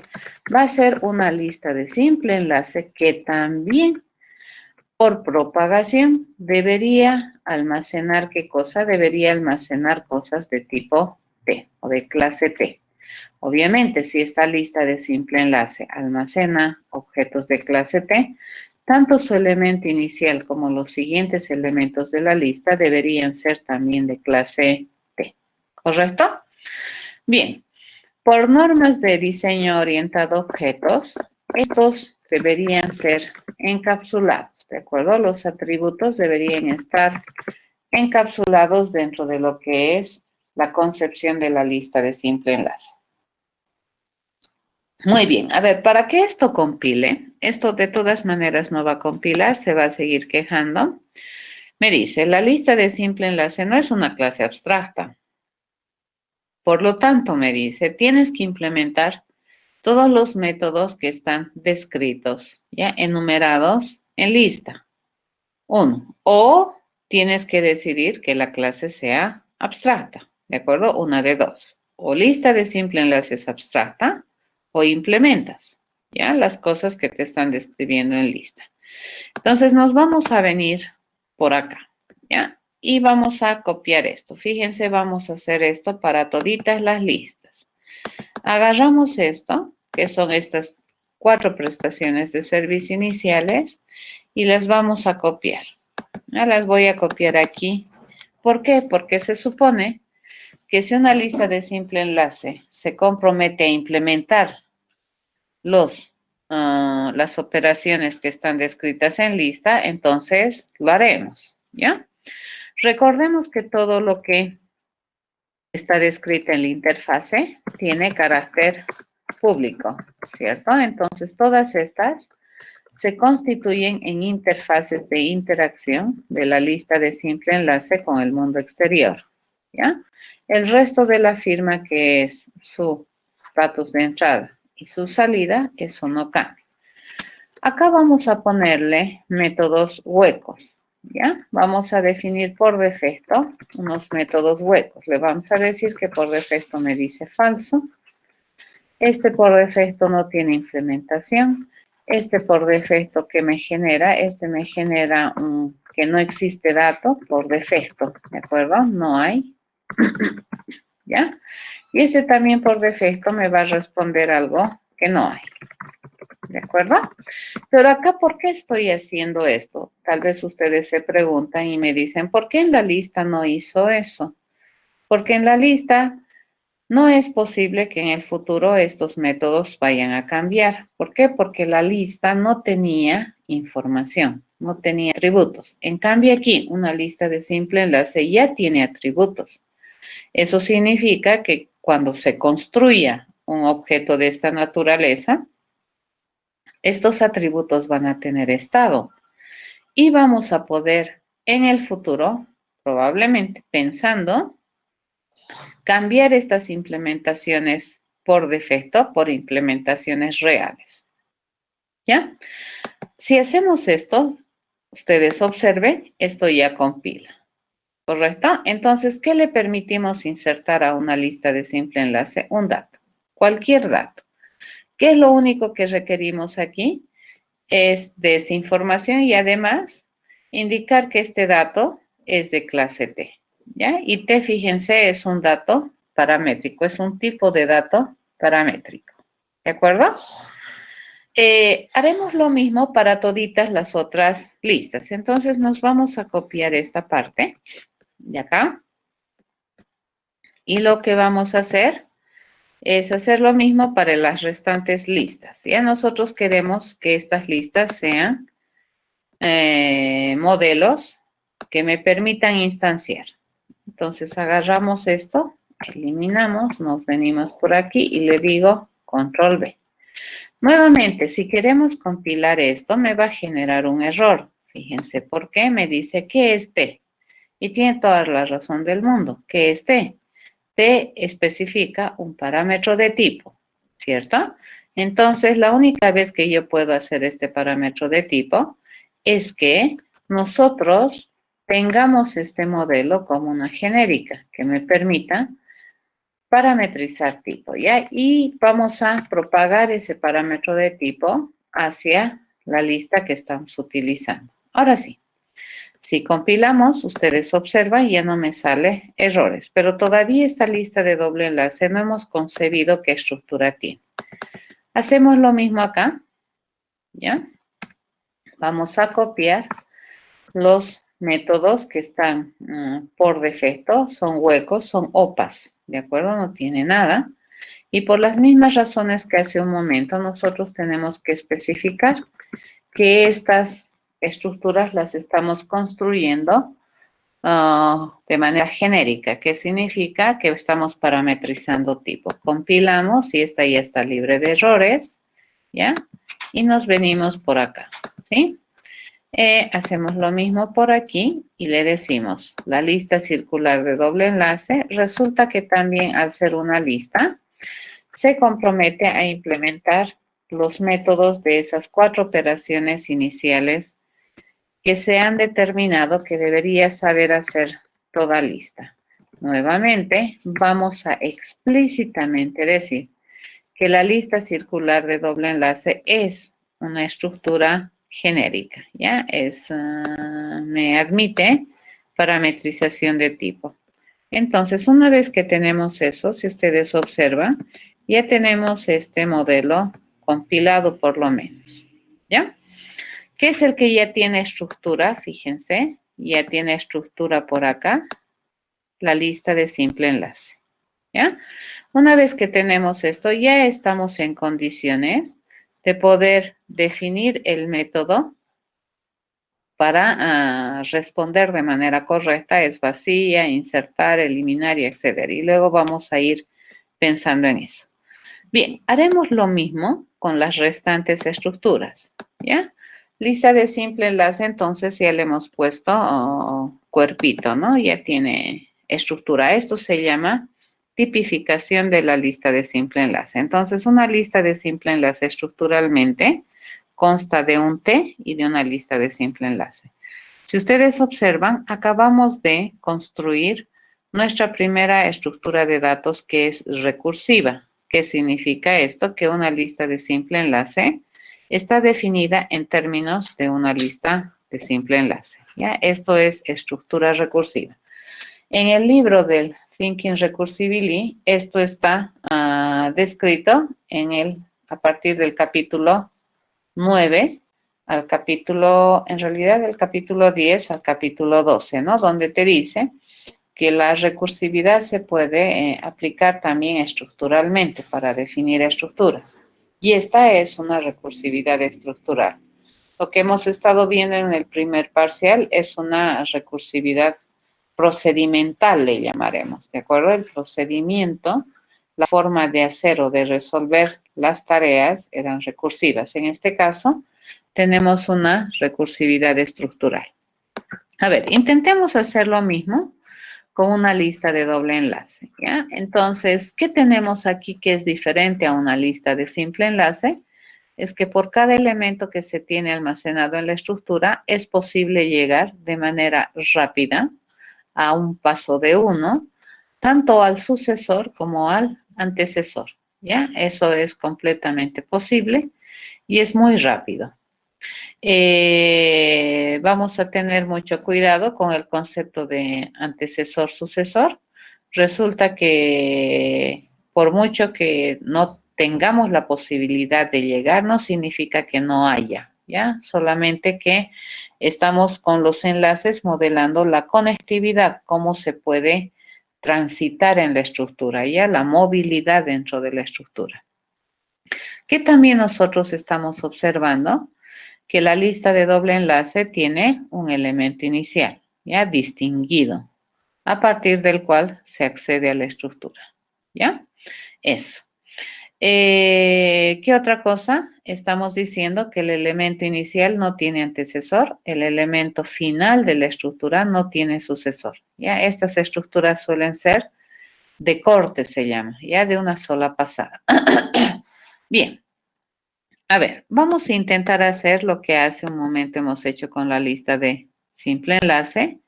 va a ser una lista de simple enlace que también por propagación debería almacenar, ¿qué cosa? Debería almacenar cosas de tipo T o de clase T. Obviamente, si esta lista de simple enlace almacena objetos de clase T, tanto su elemento inicial como los siguientes elementos de la lista deberían ser también de clase T, ¿correcto? Bien, por normas de diseño orientado a objetos, estos deberían ser encapsulados, ¿de acuerdo? Los atributos deberían estar encapsulados dentro de lo que es la concepción de la lista de simple enlace. Muy bien, a ver, para que esto compile, esto de todas maneras no va a compilar, se va a seguir quejando. Me dice, la lista de simple enlace no es una clase abstracta. Por lo tanto, me dice, tienes que implementar todos los métodos que están descritos, ya enumerados en lista. 1. O tienes que decidir que la clase sea abstracta, ¿de acuerdo? Una de dos. O lista de simple enlace es abstracta o implementas, ¿ya? Las cosas que te están describiendo en lista. Entonces nos vamos a venir por acá, ¿ya? Y vamos a copiar esto. Fíjense, vamos a hacer esto para toditas las listas. Agarramos esto, que son estas 4 prestaciones de servicio iniciales, y las vamos a copiar. Ya las voy a copiar aquí. ¿Por qué? Porque se supone que si una lista de simple enlace se compromete a implementar las operaciones que están descritas en lista, entonces lo haremos, ¿ya? Recordemos que todo lo que está descrita en la interfase tiene carácter público, ¿cierto? Entonces, todas estas se constituyen en interfaces de interacción de la lista de simple enlace con el mundo exterior, ¿ya? El resto de la firma, que es su datos de entrada y su salida, eso no cambia. Acá vamos a ponerle métodos huecos, ¿ya? Vamos a definir por defecto unos métodos huecos. Le vamos a decir que por defecto me dice falso. Este por defecto no tiene implementación. Este por defecto que me genera, me genera que no existe dato por defecto, ¿de acuerdo? No hay, ¿ya? Y este también por defecto me va a responder algo que no hay, ¿de acuerdo? Pero acá, ¿por qué estoy haciendo esto? Tal vez ustedes se preguntan y me dicen, ¿por qué en la lista no hizo eso? Porque en la lista no es posible que en el futuro estos métodos vayan a cambiar. ¿Por qué? Porque la lista no tenía información, no tenía atributos. En cambio aquí, una lista de simple enlace ya tiene atributos. Eso significa que cuando se construya un objeto de esta naturaleza, estos atributos van a tener estado y vamos a poder en el futuro, probablemente pensando, cambiar estas implementaciones por defecto por implementaciones reales, ¿ya? Si hacemos esto, ustedes observen, esto ya compila, ¿correcto? Entonces, ¿qué le permitimos insertar a una lista de simple enlace? Un dato, cualquier dato. ¿Qué es lo único que requerimos aquí? Es de esa información y además indicar que este dato es de clase T, ¿ya? Y T, fíjense, es un dato paramétrico, es un tipo de dato paramétrico, ¿de acuerdo? Haremos lo mismo para toditas las otras listas. Entonces nos vamos a copiar esta parte de acá y lo que vamos a hacer es hacer lo mismo para las restantes listas. Ya nosotros queremos que estas listas sean modelos que me permitan instanciar. Entonces agarramos esto, eliminamos, nos venimos por aquí y le digo control V. Nuevamente, si queremos compilar esto, me va a generar un error. Fíjense por qué, me dice que es T. Y tiene toda la razón del mundo. ¿Qué es T? T especifica un parámetro de tipo, ¿cierto? Entonces, la única vez que yo puedo hacer este parámetro de tipo es que nosotros tengamos este modelo como una genérica que me permita parametrizar tipo, ¿ya? Y vamos a propagar ese parámetro de tipo hacia la lista que estamos utilizando. Ahora sí, si compilamos, ustedes observan, ya no me sale errores, pero todavía esta lista de doble enlace no hemos concebido qué estructura tiene. Hacemos lo mismo acá, ¿ya? Vamos a copiar los métodos que están por defecto, son huecos, son OPAs, ¿de acuerdo? No tiene nada. Y por las mismas razones que hace un momento, nosotros tenemos que especificar que estas estructuras las estamos construyendo de manera genérica, que significa que estamos parametrizando tipo. Compilamos y esta ya está libre de errores, ¿ya? Y nos venimos por acá, ¿sí? Hacemos lo mismo por aquí y le decimos la lista circular de doble enlace. Resulta que también al ser una lista, se compromete a implementar los métodos de esas 4 operaciones iniciales que se han determinado que debería saber hacer toda lista. Nuevamente, vamos a explícitamente decir que la lista circular de doble enlace es una estructura genérica, ¿ya? Me admite parametrización de tipo. Entonces, una vez que tenemos eso, si ustedes observan, ya tenemos este modelo compilado por lo menos, ¿ya? ¿Qué es el que ya tiene estructura? Fíjense, ya tiene estructura por acá, la lista de simple enlace, ¿ya? Una vez que tenemos esto, ya estamos en condiciones de poder definir el método para responder de manera correcta es vacía, insertar, eliminar y acceder. Y luego vamos a ir pensando en eso. Bien, haremos lo mismo con las restantes estructuras, ¿ya? Lista de simple enlace, entonces ya le hemos puesto cuerpito, ¿no? Ya tiene estructura. Esto se llama tipificación de la lista de simple enlace. Entonces, una lista de simple enlace estructuralmente consta de un T y de una lista de simple enlace. Si ustedes observan, acabamos de construir nuestra primera estructura de datos que es recursiva. ¿Qué significa esto? Que una lista de simple enlace está definida en términos de una lista de simple enlace. ¿Ya? Esto es estructura recursiva. En el libro del Thinking Recursively, esto está descrito a partir del capítulo 9 al capítulo, en realidad del capítulo 10 al capítulo 12, ¿no? Donde te dice que la recursividad se puede aplicar también estructuralmente para definir estructuras. Y esta es una recursividad estructural. Lo que hemos estado viendo en el primer parcial es una recursividad procedimental, le llamaremos, ¿de acuerdo? El procedimiento, la forma de hacer o de resolver las tareas eran recursivas. En este caso, tenemos una recursividad estructural. A ver, intentemos hacer lo mismo con una lista de doble enlace, ¿ya? Entonces, ¿qué tenemos aquí que es diferente a una lista de simple enlace? Es que por cada elemento que se tiene almacenado en la estructura es posible llegar de manera rápida a un paso de uno, tanto al sucesor como al antecesor, ¿ya? Eso es completamente posible y es muy rápido. Vamos a tener mucho cuidado con el concepto de antecesor-sucesor. Resulta que por mucho que no tengamos la posibilidad de llegar, no significa que no haya, ¿ya? Solamente que estamos con los enlaces modelando la conectividad, cómo se puede transitar en la estructura, ¿ya? La movilidad dentro de la estructura. ¿Qué también nosotros estamos observando? Que la lista de doble enlace tiene un elemento inicial, ya distinguido, a partir del cual se accede a la estructura, ¿ya? Eso. ¿Qué otra cosa? Estamos diciendo que el elemento inicial no tiene antecesor, el elemento final de la estructura no tiene sucesor, ¿ya? Estas estructuras suelen ser de corte, se llama, ya de una sola pasada. Bien. A ver, vamos a intentar hacer lo que hace un momento hemos hecho con la lista de simple enlace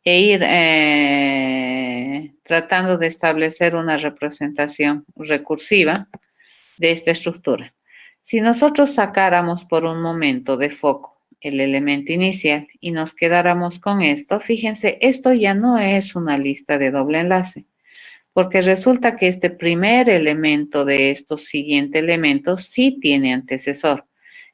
e ir tratando de establecer una representación recursiva de esta estructura. Si nosotros sacáramos por un momento de foco el elemento inicial y nos quedáramos con esto, fíjense, esto ya no es una lista de doble enlace, porque resulta que este primer elemento de estos siguientes elementos sí tiene antecesor.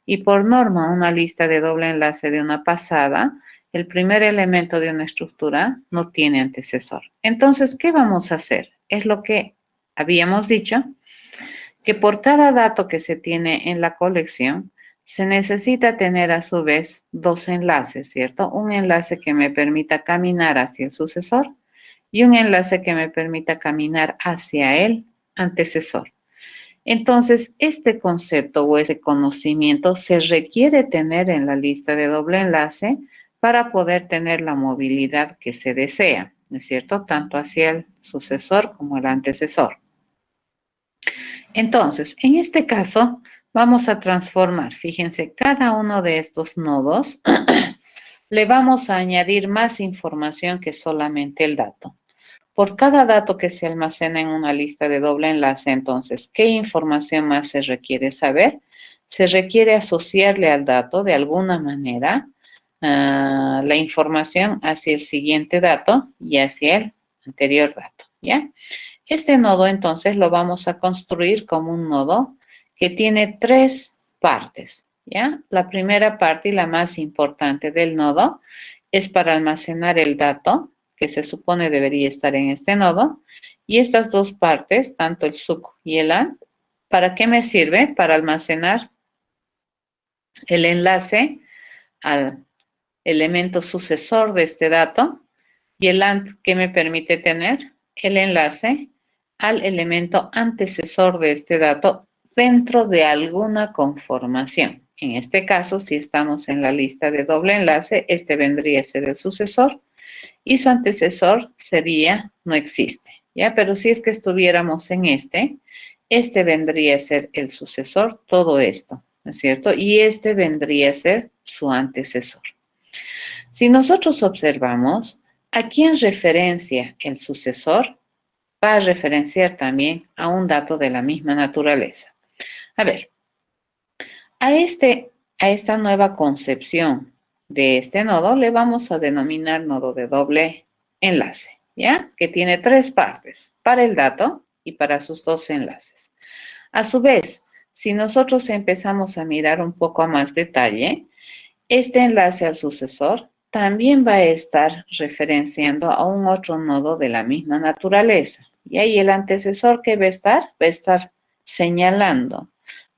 Y por norma, una lista de doble enlace de una pasada, el primer elemento de una estructura no tiene antecesor. Entonces, ¿qué vamos a hacer? Es lo que habíamos dicho, que por cada dato que se tiene en la colección, se necesita tener a su vez dos enlaces, ¿cierto? Un enlace que me permita caminar hacia el sucesor y un enlace que me permita caminar hacia el antecesor. Entonces, este concepto o ese conocimiento se requiere tener en la lista de doble enlace para poder tener la movilidad que se desea, ¿no es cierto? Tanto hacia el sucesor como el antecesor. Entonces, en este caso, vamos a transformar, fíjense, cada uno de estos nodos le vamos a añadir más información que solamente el dato. Por cada dato que se almacena en una lista de doble enlace, entonces, ¿qué información más se requiere saber? Se requiere asociarle al dato de alguna manera la información hacia el siguiente dato y hacia el anterior dato, ¿ya? Este nodo, entonces, lo vamos a construir como un nodo que tiene tres partes, ¿ya? La primera parte y la más importante del nodo es para almacenar el dato, que se supone debería estar en este nodo, y estas dos partes, tanto el SUC y el AND, ¿para qué me sirve? Para almacenar el enlace al elemento sucesor de este dato y el AND que me permite tener el enlace al elemento antecesor de este dato dentro de alguna conformación. En este caso, si estamos en la lista de doble enlace, este vendría a ser el sucesor y su antecesor sería no existe, ¿ya? Pero si es que estuviéramos en este vendría a ser el sucesor, todo esto, ¿no es cierto? Y este vendría a ser su antecesor. Si nosotros observamos, ¿a quién referencia el sucesor? Va a referenciar también a un dato de la misma naturaleza. A ver, a esta nueva concepción de este nodo le vamos a denominar nodo de doble enlace, ¿ya? Que tiene tres partes, para el dato y para sus dos enlaces. A su vez, si nosotros empezamos a mirar un poco a más detalle, este enlace al sucesor también va a estar referenciando a un otro nodo de la misma naturaleza. Y ahí el antecesor que va a estar señalando,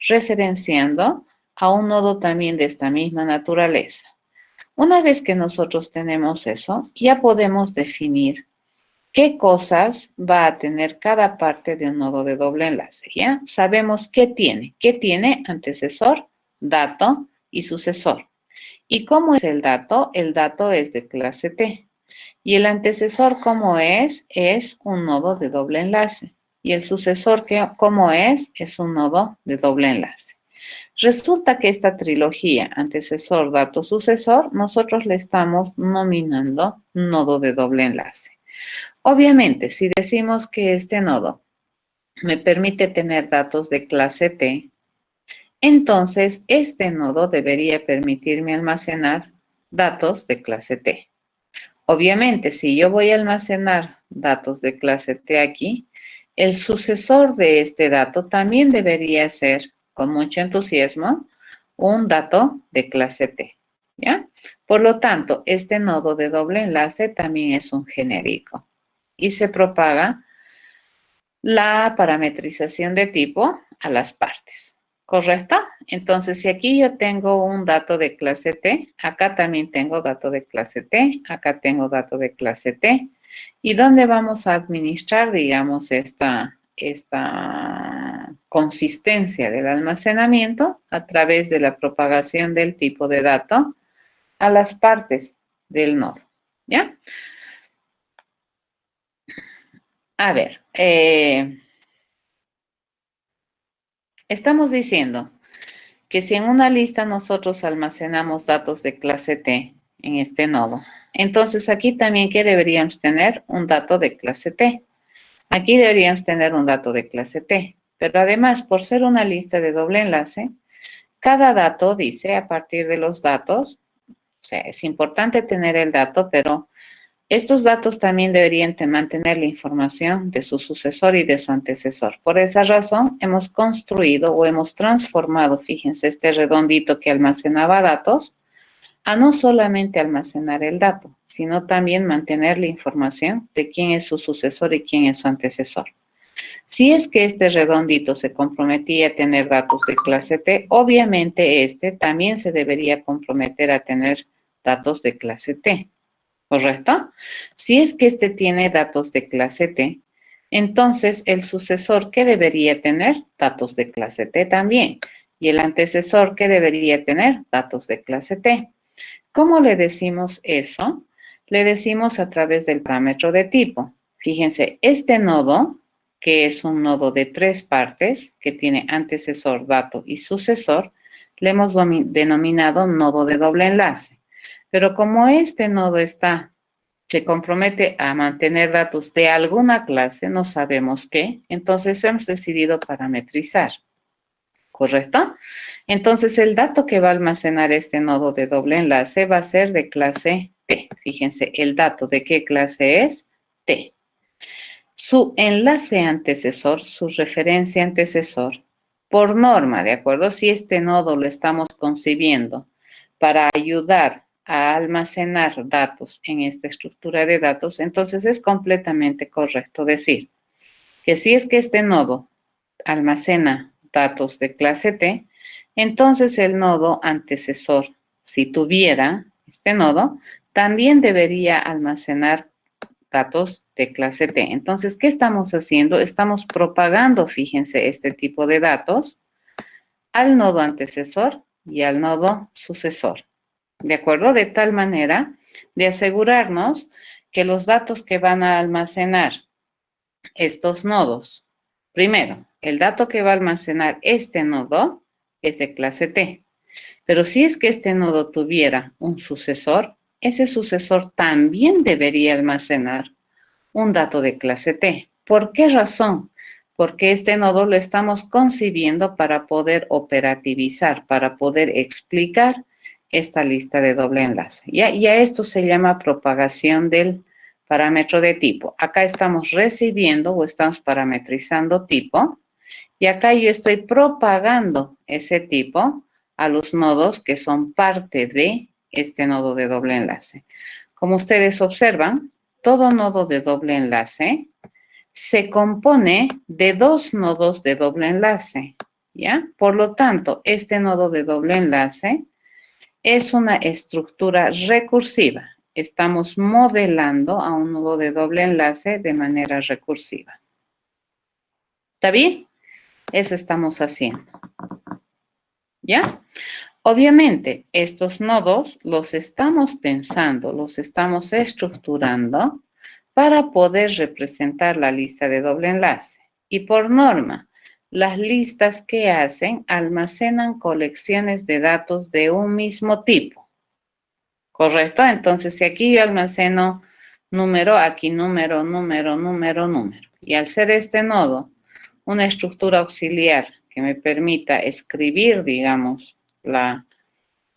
referenciando a un nodo también de esta misma naturaleza. Una vez que nosotros tenemos eso, ya podemos definir qué cosas va a tener cada parte de un nodo de doble enlace, ¿ya? Sabemos qué tiene. ¿Qué tiene? Antecesor, dato y sucesor. ¿Y cómo es el dato? El dato es de clase T. Y el antecesor, ¿cómo es? Es un nodo de doble enlace. Y el sucesor, ¿cómo es? Es un nodo de doble enlace. Resulta que esta trilogía, antecesor, dato, sucesor, nosotros le estamos nominando nodo de doble enlace. Obviamente, si decimos que este nodo me permite tener datos de clase T, entonces este nodo debería permitirme almacenar datos de clase T. Obviamente, si yo voy a almacenar datos de clase T aquí, el sucesor de este dato también debería ser, con mucho entusiasmo, un dato de clase T, ¿ya? Por lo tanto, este nodo de doble enlace también es un genérico y se propaga la parametrización de tipo a las partes, ¿correcto? Entonces, si aquí yo tengo un dato de clase T, acá también tengo dato de clase T, acá tengo dato de clase T. ¿Y dónde vamos a administrar, digamos, esta consistencia del almacenamiento? A través de la propagación del tipo de dato a las partes del nodo, ¿ya? A ver, estamos diciendo que si en una lista nosotros almacenamos datos de clase T en este nodo, entonces aquí también, ¿qué deberíamos tener? Un dato de clase T. Aquí deberíamos tener un dato de clase T. Pero además, por ser una lista de doble enlace, cada dato dice a partir de los datos, o sea, es importante tener el dato, pero estos datos también deberían mantener la información de su sucesor y de su antecesor. Por esa razón, hemos construido o hemos transformado, fíjense, este redondito que almacenaba datos, a no solamente almacenar el dato, sino también mantener la información de quién es su sucesor y quién es su antecesor. Si es que este redondito se comprometía a tener datos de clase T, obviamente este también se debería comprometer a tener datos de clase T. ¿Correcto? Si es que este tiene datos de clase T, entonces el sucesor, ¿qué debería tener? Datos de clase T también. Y el antecesor, ¿qué debería tener? Datos de clase T. ¿Cómo le decimos eso? Le decimos a través del parámetro de tipo. Fíjense, este nodo, que es un nodo de tres partes, que tiene antecesor, dato y sucesor, le hemos denominado nodo de doble enlace. Pero como este nodo se compromete a mantener datos de alguna clase, no sabemos qué, entonces hemos decidido parametrizar, ¿correcto? Entonces el dato que va a almacenar este nodo de doble enlace va a ser de clase T. Fíjense, el dato de qué clase es T. Su enlace antecesor, su referencia antecesor, por norma, ¿de acuerdo? Si este nodo lo estamos concibiendo para ayudar a almacenar datos en esta estructura de datos, entonces es completamente correcto decir que si es que este nodo almacena datos de clase T, entonces el nodo antecesor, si tuviera, este nodo, también debería almacenar datos de clase T. Entonces, ¿qué estamos haciendo? Estamos propagando, fíjense, este tipo de datos al nodo antecesor y al nodo sucesor. ¿De acuerdo? De tal manera de asegurarnos que los datos que van a almacenar estos nodos, primero, el dato que va a almacenar este nodo es de clase T. Pero si es que este nodo tuviera un sucesor, ese sucesor también debería almacenar un dato de clase T. ¿Por qué razón? Porque este nodo lo estamos concibiendo para poder operativizar, para poder explicar esta lista de doble enlace. Y a esto se llama propagación del parámetro de tipo. Acá estamos recibiendo o estamos parametrizando tipo y acá yo estoy propagando ese tipo a los nodos que son parte de este nodo de doble enlace. Como ustedes observan, todo nodo de doble enlace se compone de dos nodos de doble enlace, ¿ya? Por lo tanto, este nodo de doble enlace es una estructura recursiva. Estamos modelando a un nodo de doble enlace de manera recursiva. ¿Está bien? Eso estamos haciendo, ¿ya? Obviamente, estos nodos los estamos pensando, los estamos estructurando para poder representar la lista de doble enlace. Y por norma, las listas que hacen almacenan colecciones de datos de un mismo tipo. ¿Correcto? Entonces, si aquí yo almaceno número, aquí número, número, número, número. Y al ser este nodo una estructura auxiliar que me permita escribir, digamos, la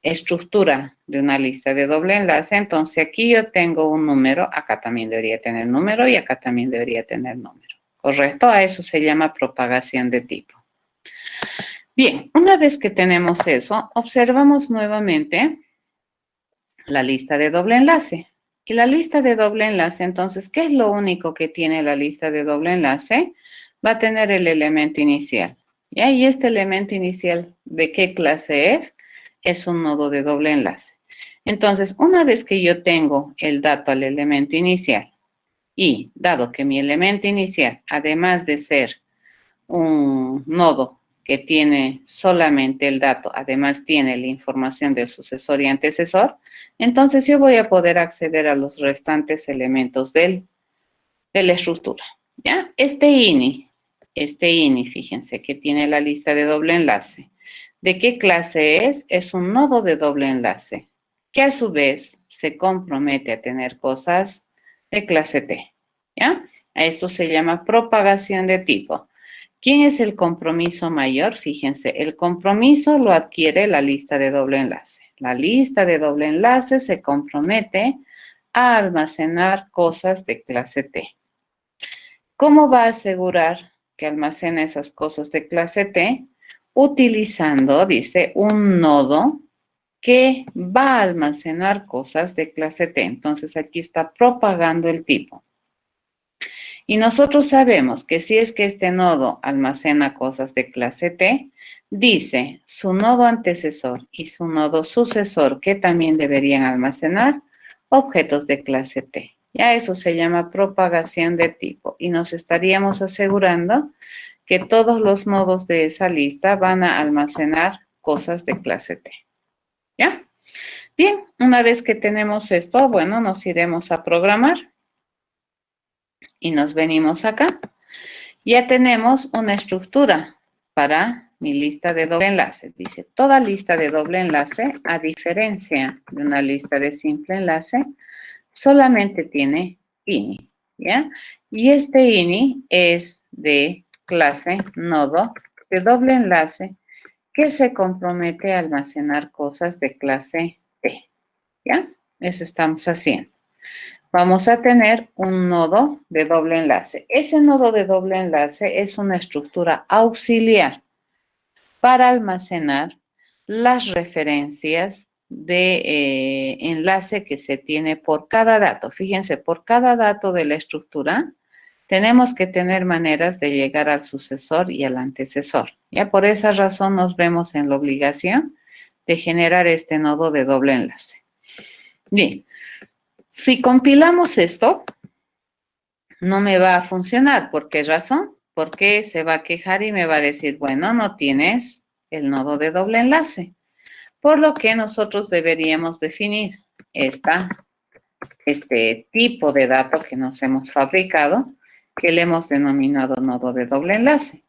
estructura de una lista de doble enlace, entonces aquí yo tengo un número, acá también debería tener número y acá también debería tener número. ¿Correcto? A eso se llama propagación de tipo. Bien, una vez que tenemos eso, observamos nuevamente la lista de doble enlace. Y la lista de doble enlace, entonces, ¿qué es lo único que tiene la lista de doble enlace? Va a tener el elemento inicial. ¿Ya? Y este elemento inicial, ¿de qué clase es? Es un nodo de doble enlace. Entonces, una vez que yo tengo el dato al elemento inicial, y dado que mi elemento inicial, además de ser un nodo que tiene solamente el dato, además tiene la información del sucesor y antecesor, entonces yo voy a poder acceder a los restantes elementos de la estructura, ¿ya? Este INI, fíjense que tiene la lista de doble enlace. ¿De qué clase es? Es un nodo de doble enlace, que a su vez se compromete a tener cosas de clase T, ¿ya? A esto se llama propagación de tipo. ¿Quién es el compromiso mayor? Fíjense, el compromiso lo adquiere la lista de doble enlace. La lista de doble enlace se compromete a almacenar cosas de clase T. ¿Cómo va a asegurar que almacena esas cosas de clase T? Utilizando, dice, un nodo que va a almacenar cosas de clase T. Entonces, aquí está propagando el tipo. Y nosotros sabemos que si es que este nodo almacena cosas de clase T, dice su nodo antecesor y su nodo sucesor que también deberían almacenar objetos de clase T. Ya eso se llama propagación de tipo y nos estaríamos asegurando que todos los nodos de esa lista van a almacenar cosas de clase T. ¿Ya? Bien, una vez que tenemos esto, bueno, nos iremos a programar. Y nos venimos acá. Ya tenemos una estructura para mi lista de doble enlace. Dice, toda lista de doble enlace, a diferencia de una lista de simple enlace, solamente tiene INI, ¿ya? Y este INI es de clase nodo de doble enlace que se compromete a almacenar cosas de clase T, ¿ya? Eso estamos haciendo. Vamos a tener un nodo de doble enlace. Ese nodo de doble enlace es una estructura auxiliar para almacenar las referencias de enlace que se tiene por cada dato. Fíjense, por cada dato de la estructura tenemos que tener maneras de llegar al sucesor y al antecesor. Ya por esa razón nos vemos en la obligación de generar este nodo de doble enlace. Bien, si compilamos esto, no me va a funcionar. ¿Por qué razón? Porque se va a quejar y me va a decir, bueno, no tienes el nodo de doble enlace. Por lo que nosotros deberíamos definir este tipo de dato que nos hemos fabricado, que le hemos denominado nodo de doble enlace.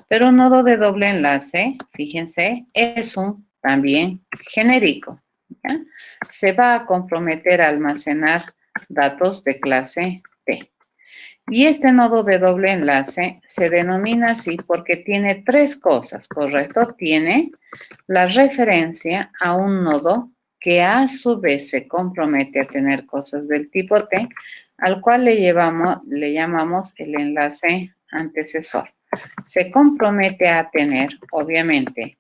Pero un nodo de doble enlace, fíjense, es un también genérico, ¿ya? Se va a comprometer a almacenar datos de clase T. Y este nodo de doble enlace se denomina así porque tiene tres cosas, ¿correcto? Tiene la referencia a un nodo que a su vez se compromete a tener cosas del tipo T, al cual le llamamos el enlace antecesor. Se compromete a tener, obviamente,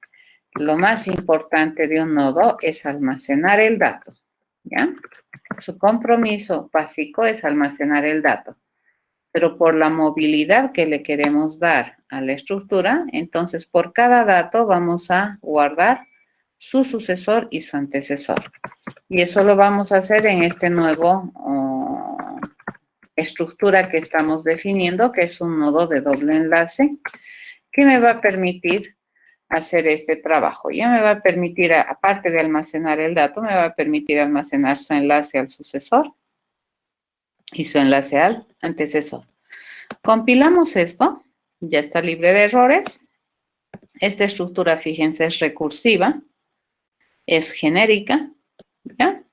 lo más importante de un nodo es almacenar el dato, ¿ya? Su compromiso básico es almacenar el dato. Pero por la movilidad que le queremos dar a la estructura, entonces por cada dato vamos a guardar su sucesor y su antecesor. Y eso lo vamos a hacer en este nuevo estructura que estamos definiendo, que es un nodo de doble enlace, que me va a permitir hacer este trabajo. Ya me va a permitir, aparte de almacenar el dato, me va a permitir almacenar su enlace al sucesor y su enlace al antecesor. Compilamos esto, ya está libre de errores. Esta estructura, fíjense, es recursiva, es genérica, ¿ya?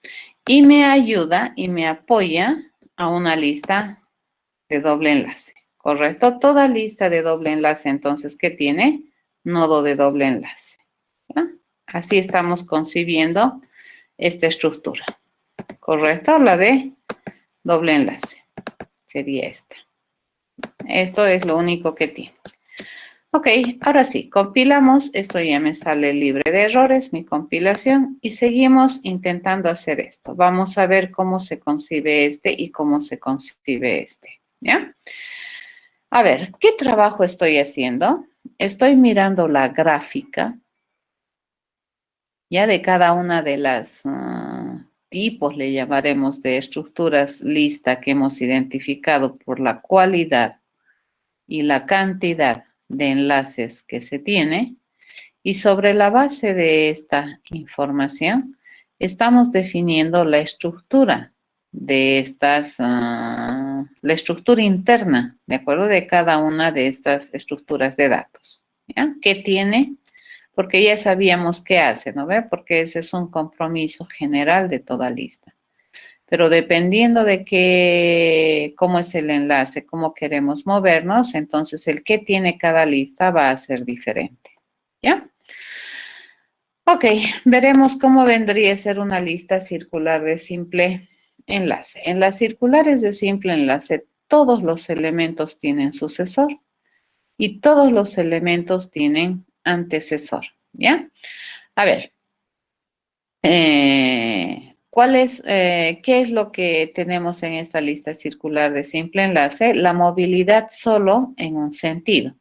Y me ayuda y me apoya a una lista de doble enlace, ¿correcto? Toda lista de doble enlace, entonces, ¿qué tiene? Nodo de doble enlace, ¿ya? Así estamos concibiendo esta estructura, ¿correcto? La de doble enlace sería esta. Esto es lo único que tiene. Ok, ahora sí, compilamos. Esto ya me sale libre de errores, mi compilación, y seguimos intentando hacer esto. Vamos a ver cómo se concibe este y cómo se concibe este, ¿ya? A ver, ¿qué trabajo estoy haciendo? Estoy mirando la gráfica, ya de cada una de las tipos, le llamaremos, de estructuras lista que hemos identificado por la cualidad y la cantidad de enlaces que se tiene, y sobre la base de esta información estamos definiendo la estructura de la estructura interna, ¿de acuerdo? De cada una de estas estructuras de datos, ¿ya? ¿Qué tiene? Porque ya sabíamos qué hace, ¿no ve? Porque ese es un compromiso general de toda lista. Pero dependiendo de cómo es el enlace, cómo queremos movernos, entonces el que tiene cada lista va a ser diferente, ¿ya? Ok, veremos cómo vendría a ser una lista circular de simple enlace. En las circulares de simple enlace, todos los elementos tienen sucesor y todos los elementos tienen antecesor, ¿ya? A ver, ¿qué es lo que tenemos en esta lista circular de simple enlace? La movilidad solo en un sentido.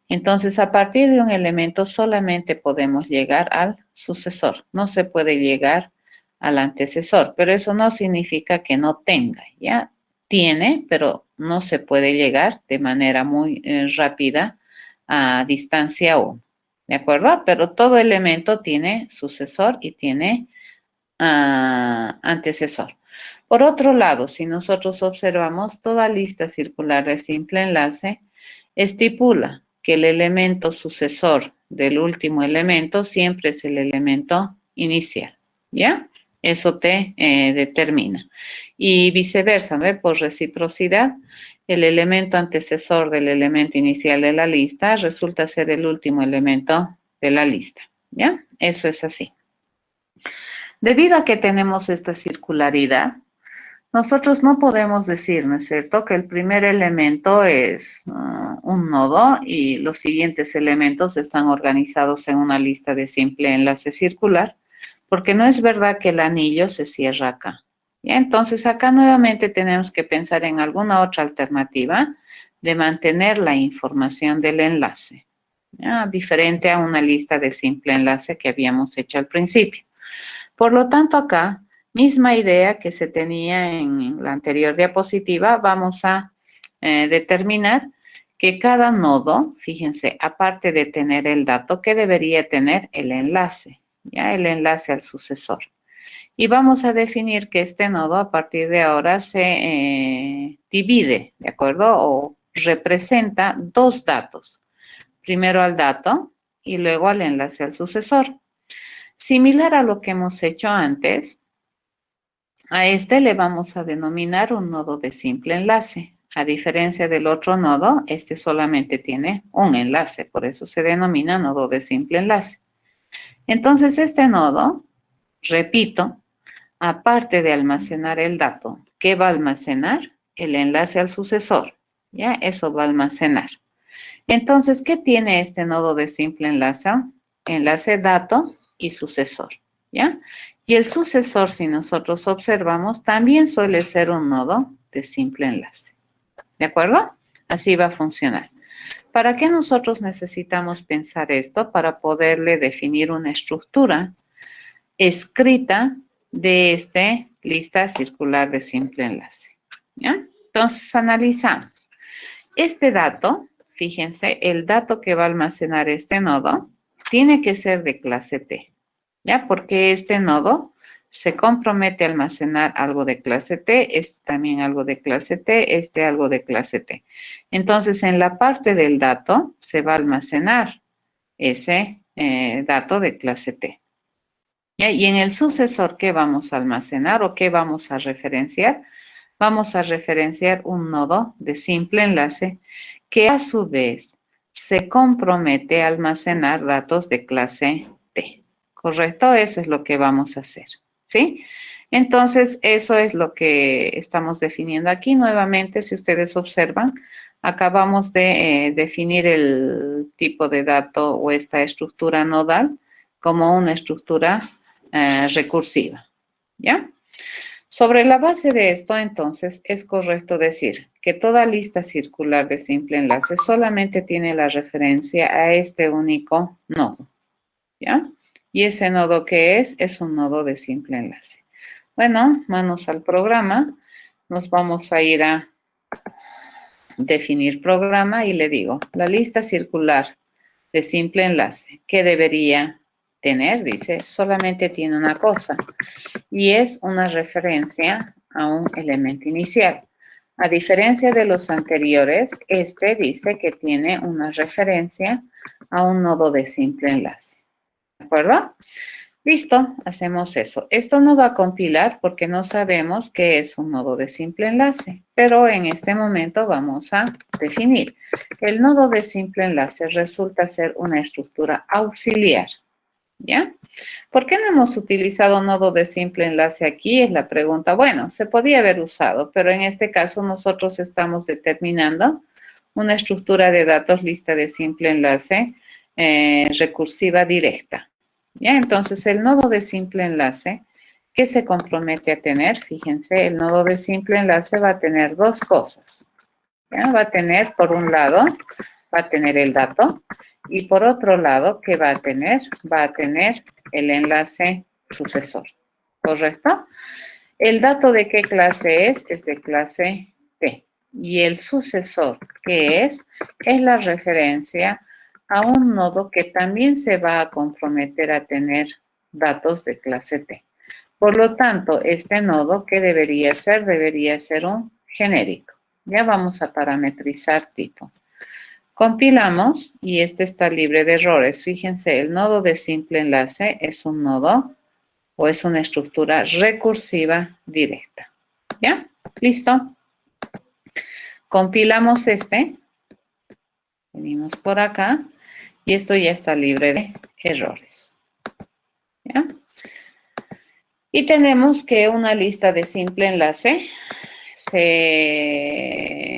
Entonces, a partir de un elemento solamente podemos llegar al sucesor. No se puede llegar al antecesor, pero eso no significa que no tenga, ¿ya? Tiene, pero no se puede llegar de manera muy rápida a distancia 1, ¿de acuerdo? Pero todo elemento tiene sucesor y tiene antecesor. Por otro lado, si nosotros observamos, toda lista circular de simple enlace estipula que el elemento sucesor del último elemento siempre es el elemento inicial, ¿ya? Eso te determina. Y viceversa, ¿ve? Por reciprocidad, el elemento antecesor del elemento inicial de la lista resulta ser el último elemento de la lista, ¿ya? Eso es así. Debido a que tenemos esta circularidad, nosotros no podemos decir, ¿no es cierto?, que el primer elemento es un nodo y los siguientes elementos están organizados en una lista de simple enlace circular, porque no es verdad que el anillo se cierra acá. ¿Ya? Entonces, acá nuevamente tenemos que pensar en alguna otra alternativa de mantener la información del enlace, ¿ya? Diferente a una lista de simple enlace que habíamos hecho al principio. Por lo tanto, acá Misma idea que se tenía en la anterior diapositiva, vamos a determinar que cada nodo, fíjense, aparte de tener el dato, ¿qué debería tener? El enlace, ¿ya? El enlace al sucesor. Y vamos a definir que este nodo a partir de ahora se divide, ¿de acuerdo? O representa dos datos. Primero al dato y luego al enlace al sucesor. Similar a lo que hemos hecho antes, a este le vamos a denominar un nodo de simple enlace. A diferencia del otro nodo, este solamente tiene un enlace, por eso se denomina nodo de simple enlace. Entonces, este nodo, repito, aparte de almacenar el dato, ¿qué va a almacenar? El enlace al sucesor, ¿ya? Eso va a almacenar. Entonces, ¿qué tiene este nodo de simple enlace? Enlace dato y sucesor, ¿ya? Y el sucesor, si nosotros observamos, también suele ser un nodo de simple enlace, ¿de acuerdo? Así va a funcionar. ¿Para qué nosotros necesitamos pensar esto? Para poderle definir una estructura escrita de esta lista circular de simple enlace, ¿ya? Entonces, analizamos. Este dato, fíjense, el dato que va a almacenar este nodo tiene que ser de clase T, ¿ya? Porque este nodo se compromete a almacenar algo de clase T, este también algo de clase T, este algo de clase T. Entonces, en la parte del dato se va a almacenar ese dato de clase T. ¿Ya? Y en el sucesor, ¿qué vamos a almacenar o qué vamos a referenciar? Vamos a referenciar un nodo de simple enlace que a su vez se compromete a almacenar datos de clase T. ¿Correcto? Eso es lo que vamos a hacer, ¿sí? Entonces, eso es lo que estamos definiendo aquí. Nuevamente, si ustedes observan, acabamos de definir el tipo de dato o esta estructura nodal como una estructura recursiva, ¿ya? Sobre la base de esto, entonces, es correcto decir que toda lista circular de simple enlace solamente tiene la referencia a este único nodo, ¿ya? Y ese nodo que es un nodo de simple enlace. Bueno, manos al programa. Nos vamos a ir a definir programa y le digo, la lista circular de simple enlace, ¿qué debería tener? Dice, solamente tiene una cosa y es una referencia a un elemento inicial. A diferencia de los anteriores, este dice que tiene una referencia a un nodo de simple enlace. ¿De acuerdo? Listo, hacemos eso. Esto no va a compilar porque no sabemos qué es un nodo de simple enlace, pero en este momento vamos a definir. El nodo de simple enlace resulta ser una estructura auxiliar, ¿ya? ¿Por qué no hemos utilizado nodo de simple enlace aquí? Es la pregunta. Bueno, se podía haber usado, pero en este caso nosotros estamos determinando una estructura de datos lista de simple enlace recursiva directa. ¿Ya? Entonces, el nodo de simple enlace, ¿qué se compromete a tener? Fíjense, el nodo de simple enlace va a tener dos cosas. ¿Ya? Va a tener, por un lado, va a tener el dato y por otro lado, ¿qué va a tener? Va a tener el enlace sucesor, ¿correcto? ¿El dato de qué clase es? Es de clase T. Y el sucesor, ¿qué es? Es la referencia a un nodo que también se va a comprometer a tener datos de clase T. Por lo tanto, este nodo, ¿qué debería ser? Debería ser un genérico. Ya vamos a parametrizar tipo. Compilamos y este está libre de errores. Fíjense, el nodo de simple enlace es un nodo o es una estructura recursiva directa. ¿Ya? ¿Listo? Compilamos este. Venimos por acá y esto ya está libre de errores. ¿Ya? Y tenemos que una lista de simple enlace,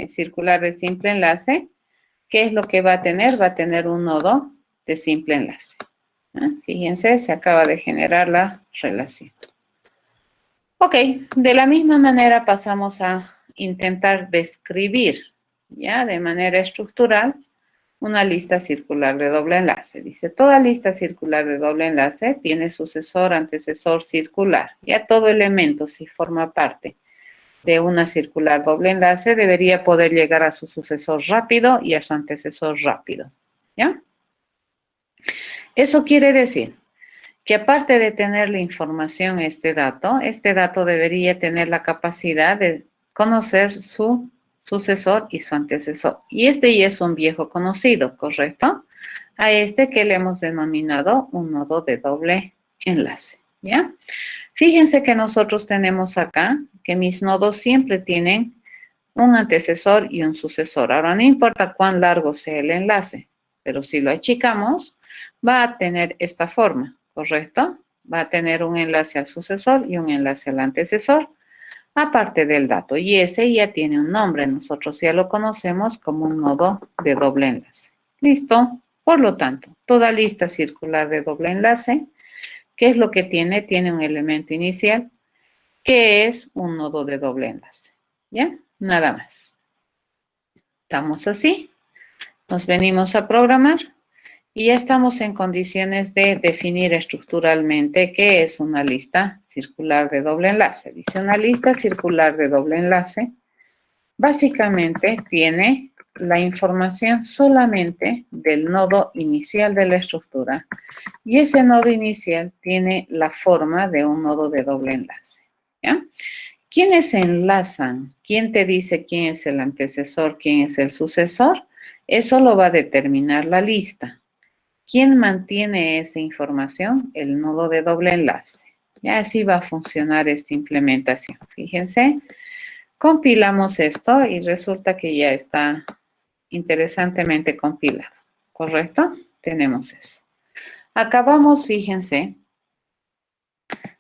circular de simple enlace, ¿qué es lo que va a tener? Va a tener un nodo de simple enlace. Fíjense, se acaba de generar la relación. Ok, de la misma manera pasamos a intentar describir, ¿ya? De manera estructural, una lista circular de doble enlace. Dice, toda lista circular de doble enlace tiene sucesor, antecesor circular. Ya todo elemento, si forma parte de una circular doble enlace, debería poder llegar a su sucesor rápido y a su antecesor rápido. ¿Ya? Eso quiere decir que aparte de tener la información, este dato debería tener la capacidad de conocer su sucesor y su antecesor. Y este ya es un viejo conocido, ¿correcto? A este que le hemos denominado un nodo de doble enlace, ¿ya? Fíjense que nosotros tenemos acá que mis nodos siempre tienen un antecesor y un sucesor. Ahora, no importa cuán largo sea el enlace, pero si lo achicamos, va a tener esta forma, ¿correcto? Va a tener un enlace al sucesor y un enlace al antecesor, aparte del dato. Y ese ya tiene un nombre, nosotros ya lo conocemos como un nodo de doble enlace. ¿Listo? Por lo tanto, toda lista circular de doble enlace, ¿qué es lo que tiene? Tiene un elemento inicial, que es un nodo de doble enlace. ¿Ya? Nada más. Estamos así, nos venimos a programar y ya estamos en condiciones de definir estructuralmente qué es una lista circular de doble enlace. Dice, una lista circular de doble enlace básicamente tiene la información solamente del nodo inicial de la estructura y ese nodo inicial tiene la forma de un nodo de doble enlace. ¿Ya? ¿Quiénes se enlazan? ¿Quién te dice quién es el antecesor, quién es el sucesor? Eso lo va a determinar la lista. ¿Quién mantiene esa información? El nodo de doble enlace. Y así va a funcionar esta implementación. Fíjense, compilamos esto y resulta que ya está interesantemente compilado. ¿Correcto? Tenemos eso. Acabamos, fíjense,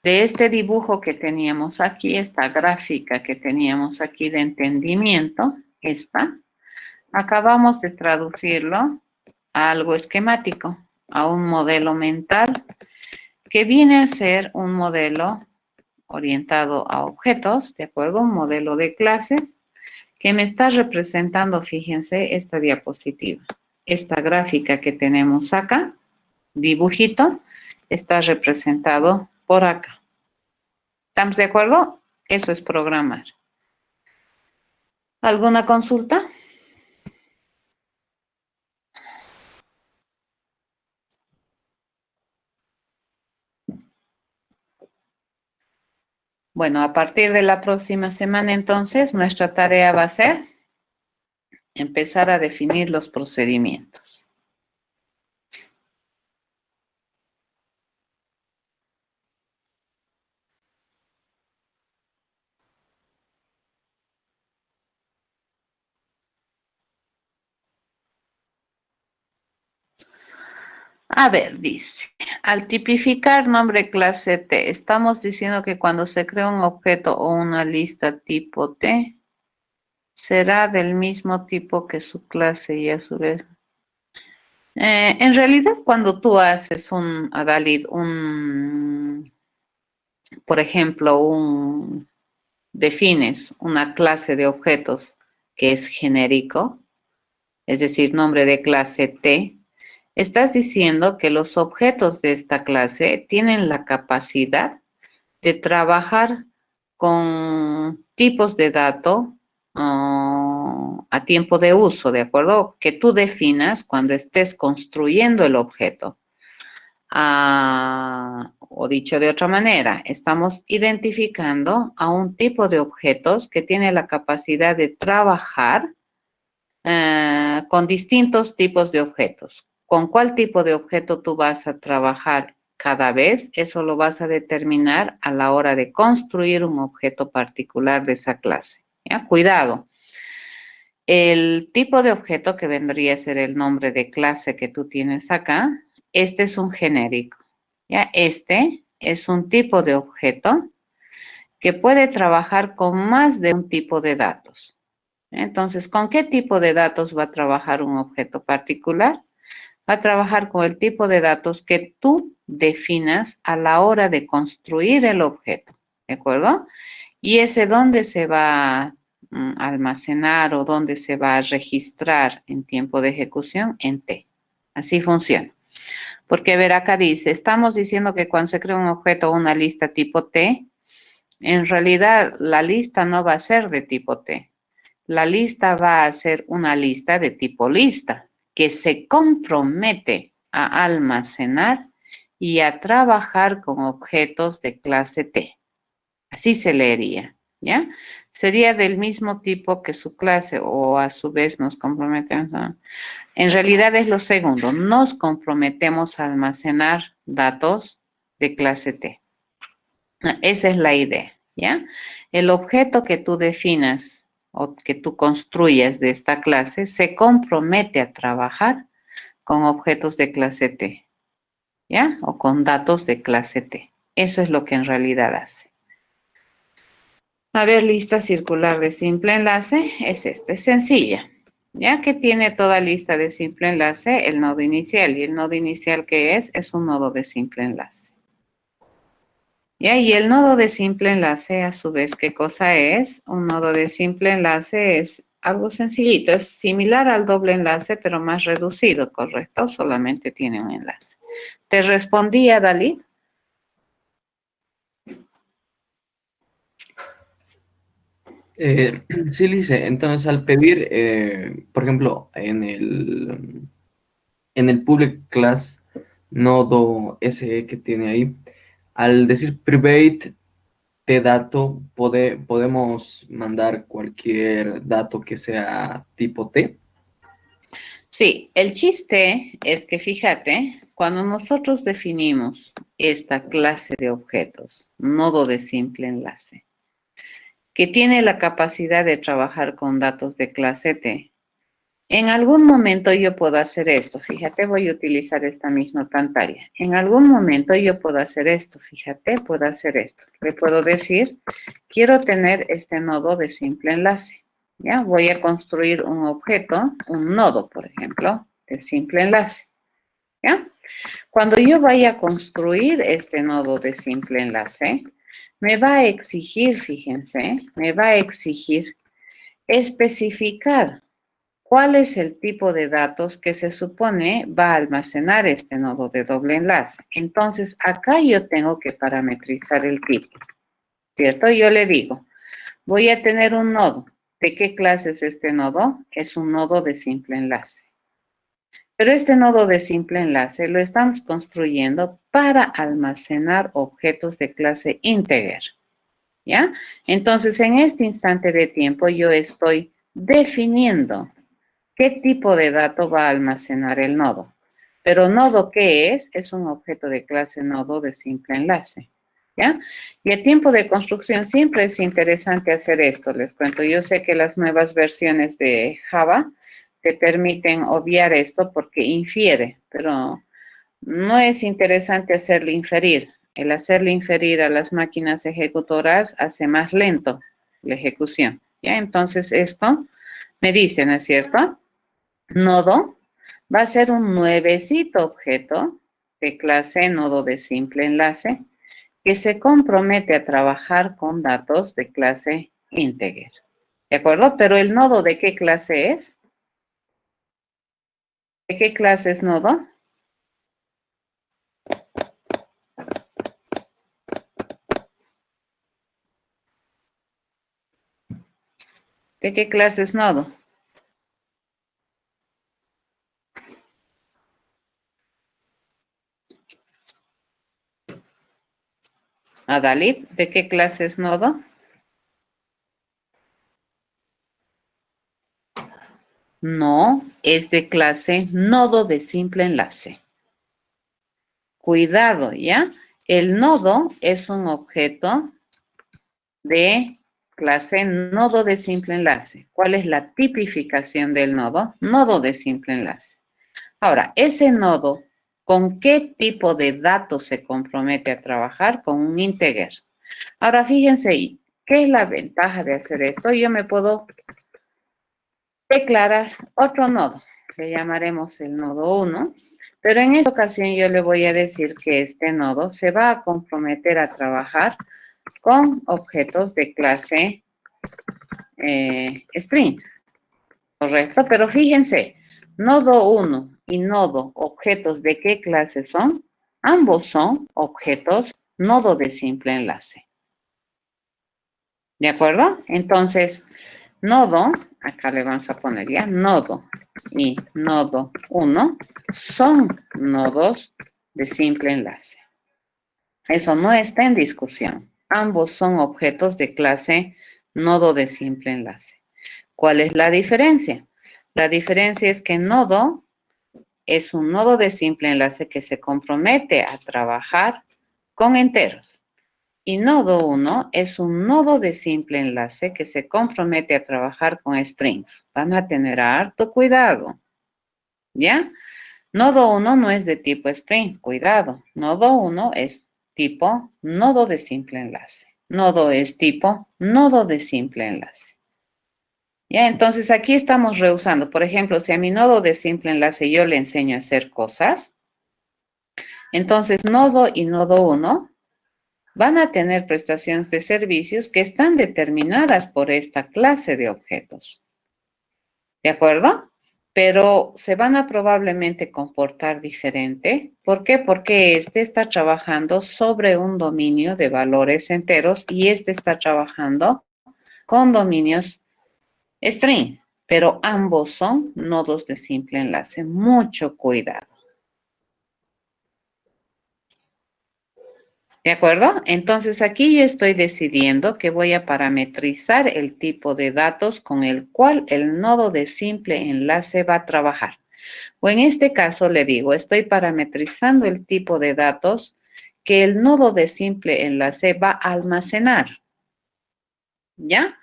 de este dibujo que teníamos aquí, esta gráfica que teníamos aquí de entendimiento, acabamos de traducirlo a algo esquemático, a un modelo mental, que viene a ser un modelo orientado a objetos, ¿de acuerdo? Un modelo de clases que me está representando, fíjense, esta diapositiva. Esta gráfica que tenemos acá, dibujito, está representado por acá. ¿Estamos de acuerdo? Eso es programar. ¿Alguna consulta? Bueno, a partir de la próxima semana, entonces, nuestra tarea va a ser empezar a definir los procedimientos. A ver, dice, al tipificar nombre clase T, estamos diciendo que cuando se crea un objeto o una lista tipo T, será del mismo tipo que su clase y a su vez. En realidad, cuando tú haces Adalid, por ejemplo, defines una clase de objetos que es genérico, es decir, nombre de clase T, estás diciendo que los objetos de esta clase tienen la capacidad de trabajar con tipos de datos a tiempo de uso, ¿de acuerdo? Que tú definas cuando estés construyendo el objeto. O dicho de otra manera, estamos identificando a un tipo de objetos que tiene la capacidad de trabajar con distintos tipos de objetos. ¿Con cuál tipo de objeto tú vas a trabajar cada vez? Eso lo vas a determinar a la hora de construir un objeto particular de esa clase. ¿Ya? Cuidado. El tipo de objeto que vendría a ser el nombre de clase que tú tienes acá, este es un genérico. ¿Ya? Este es un tipo de objeto que puede trabajar con más de un tipo de datos. Entonces, ¿con qué tipo de datos va a trabajar un objeto particular? Va a trabajar con el tipo de datos que tú definas a la hora de construir el objeto, ¿de acuerdo? Y ese dónde se va almacenar o dónde se va a registrar en tiempo de ejecución en T. Así funciona. Porque ver acá dice, estamos diciendo que cuando se crea un objeto o una lista tipo T, en realidad la lista no va a ser de tipo T. La lista va a ser una lista de tipo lista que se compromete a almacenar y a trabajar con objetos de clase T. Así se leería, ¿ya? Sería del mismo tipo que su clase o a su vez nos comprometemos a... En realidad es lo segundo, nos comprometemos a almacenar datos de clase T. Esa es la idea, ¿ya? El objeto que tú definas o que tú construyas de esta clase se compromete a trabajar con objetos de clase T, ¿ya? O con datos de clase T. Eso es lo que en realidad hace. A ver, lista circular de simple enlace es esta, es sencilla. Ya que tiene toda lista de simple enlace, el nodo inicial. ¿Y el nodo inicial qué es? Es un nodo de simple enlace. ¿Ya? Y el nodo de simple enlace, a su vez, ¿qué cosa es? Un nodo de simple enlace es algo sencillito, es similar al doble enlace, pero más reducido, ¿correcto? Solamente tiene un enlace. ¿Te respondía, Dalí? Sí, Lice, entonces al pedir, por ejemplo, en el public class nodo SE que tiene ahí, al decir private de dato, podemos mandar cualquier dato que sea tipo T. Sí, el chiste es que fíjate, cuando nosotros definimos esta clase de objetos, nodo de simple enlace, que tiene la capacidad de trabajar con datos de clase T, en algún momento yo puedo hacer esto, fíjate, voy a utilizar esta misma pantalla. En algún momento yo puedo hacer esto, fíjate, puedo hacer esto. Le puedo decir, quiero tener este nodo de simple enlace. ¿Ya? Voy a construir un objeto, un nodo, por ejemplo, de simple enlace. ¿Ya? Cuando yo vaya a construir este nodo de simple enlace, me va a exigir, fíjense, me va a exigir especificar cuál es el tipo de datos que se supone va a almacenar este nodo de doble enlace. Entonces, acá yo tengo que parametrizar el tipo, ¿cierto? Yo le digo, voy a tener un nodo. ¿De qué clase es este nodo? Es un nodo de simple enlace. Pero este nodo de simple enlace lo estamos construyendo para almacenar objetos de clase integer, ¿ya? Entonces, en este instante de tiempo yo estoy definiendo qué tipo de dato va a almacenar el nodo. Pero nodo, ¿qué es? Es un objeto de clase nodo de simple enlace, ¿ya? Y a tiempo de construcción siempre es interesante hacer esto, les cuento. Yo sé que las nuevas versiones de Java te permiten obviar esto porque infiere, pero no es interesante hacerle inferir. El hacerle inferir a las máquinas ejecutoras hace más lento la ejecución, ¿ya? Entonces esto me dice, ¿no es cierto? Nodo va a ser un nuevecito objeto de clase nodo de simple enlace que se compromete a trabajar con datos de clase integer. ¿De acuerdo? Pero el nodo, ¿de qué clase es? ¿De qué clase es nodo? ¿De qué clase es nodo? Adalid, ¿de qué clase es nodo? No, es de clase nodo de simple enlace. Cuidado, ¿ya? El nodo es un objeto de clase nodo de simple enlace. ¿Cuál es la tipificación del nodo? Nodo de simple enlace. Ahora, ese nodo, ¿con qué tipo de datos se compromete a trabajar? Con un integer. Ahora, fíjense, ¿qué es la ventaja de hacer esto? Yo me puedo declarar otro nodo. Le llamaremos el nodo 1. Pero en esta ocasión yo le voy a decir que este nodo se va a comprometer a trabajar con objetos de clase string, ¿correcto? Pero fíjense, nodo 1 y nodo, objetos de qué clase son? Ambos son objetos nodo de simple enlace. ¿De acuerdo? Entonces, nodo, acá le vamos a poner ya, nodo y nodo 1 son nodos de simple enlace. Eso no está en discusión. Ambos son objetos de clase nodo de simple enlace. ¿Cuál es la diferencia? La diferencia es que nodo es un nodo de simple enlace que se compromete a trabajar con enteros. Y nodo 1 es un nodo de simple enlace que se compromete a trabajar con strings. Van a tener harto cuidado. ¿Ya? Nodo 1 no es de tipo string, cuidado. Nodo 1 es tipo nodo de simple enlace. Nodo es tipo nodo de simple enlace. Ya, entonces aquí estamos rehusando. Por ejemplo, si a mi nodo de simple enlace yo le enseño a hacer cosas, entonces nodo y nodo 1 van a tener prestaciones de servicios que están determinadas por esta clase de objetos. ¿De acuerdo? Pero se van a probablemente comportar diferente. ¿Por qué? Porque este está trabajando sobre un dominio de valores enteros y este está trabajando con dominios string, pero ambos son nodos de simple enlace. Mucho cuidado. ¿De acuerdo? Entonces aquí yo estoy decidiendo que voy a parametrizar el tipo de datos con el cual el nodo de simple enlace va a trabajar. O en este caso le digo, estoy parametrizando el tipo de datos que el nodo de simple enlace va a almacenar. ¿Ya?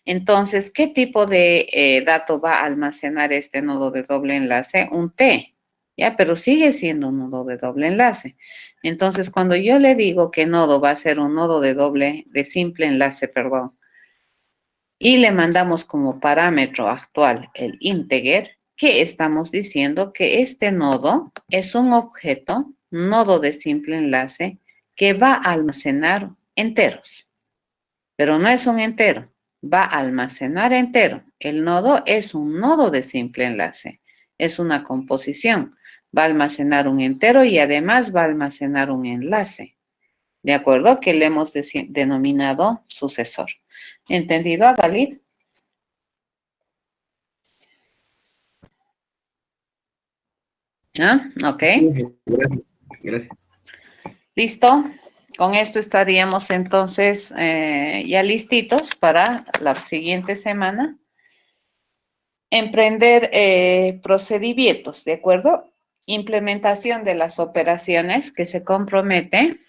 Entonces, ¿qué tipo de dato va a almacenar este nodo de doble enlace? Un T, ¿ya? Pero sigue siendo un nodo de doble enlace. Entonces, cuando yo le digo que nodo va a ser un nodo de simple enlace, perdón, y le mandamos como parámetro actual el integer, ¿qué estamos diciendo? Que este nodo es un objeto, nodo de simple enlace, que va a almacenar enteros, pero no es un entero, va a almacenar entero. El nodo es un nodo de simple enlace, es una composición, va a almacenar un entero y además va a almacenar un enlace, ¿de acuerdo? Que le hemos denominado sucesor. ¿Entendido, Galit? ¿Ah? Ok. Gracias. Gracias. Listo. Con esto estaríamos entonces ya listitos para la siguiente semana. Emprender procedimientos, ¿de acuerdo? Implementación de las operaciones que se compromete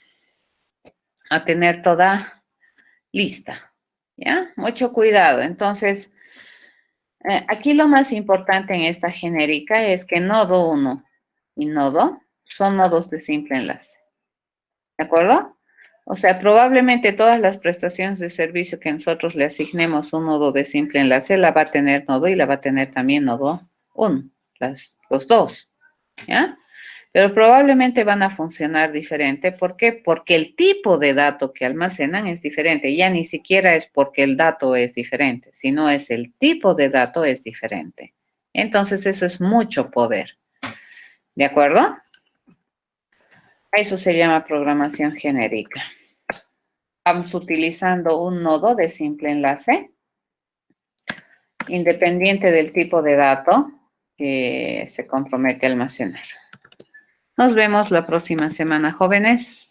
a tener toda lista, ¿ya? Mucho cuidado. Entonces, aquí lo más importante en esta genérica es que nodo 1 y nodo son nodos de simple enlace, ¿de acuerdo? O sea, probablemente todas las prestaciones de servicio que nosotros le asignemos un nodo de simple enlace la va a tener nodo y la va a tener también nodo 1, los dos, ¿ya? Pero probablemente van a funcionar diferente. ¿Por qué? Porque el tipo de dato que almacenan es diferente. Ya ni siquiera es porque el dato es diferente, sino es el tipo de dato es diferente. Entonces, eso es mucho poder. ¿De acuerdo? Eso se llama programación genérica. Vamos utilizando un nodo de simple enlace, independiente del tipo de dato que se compromete a almacenar. Nos vemos la próxima semana, jóvenes.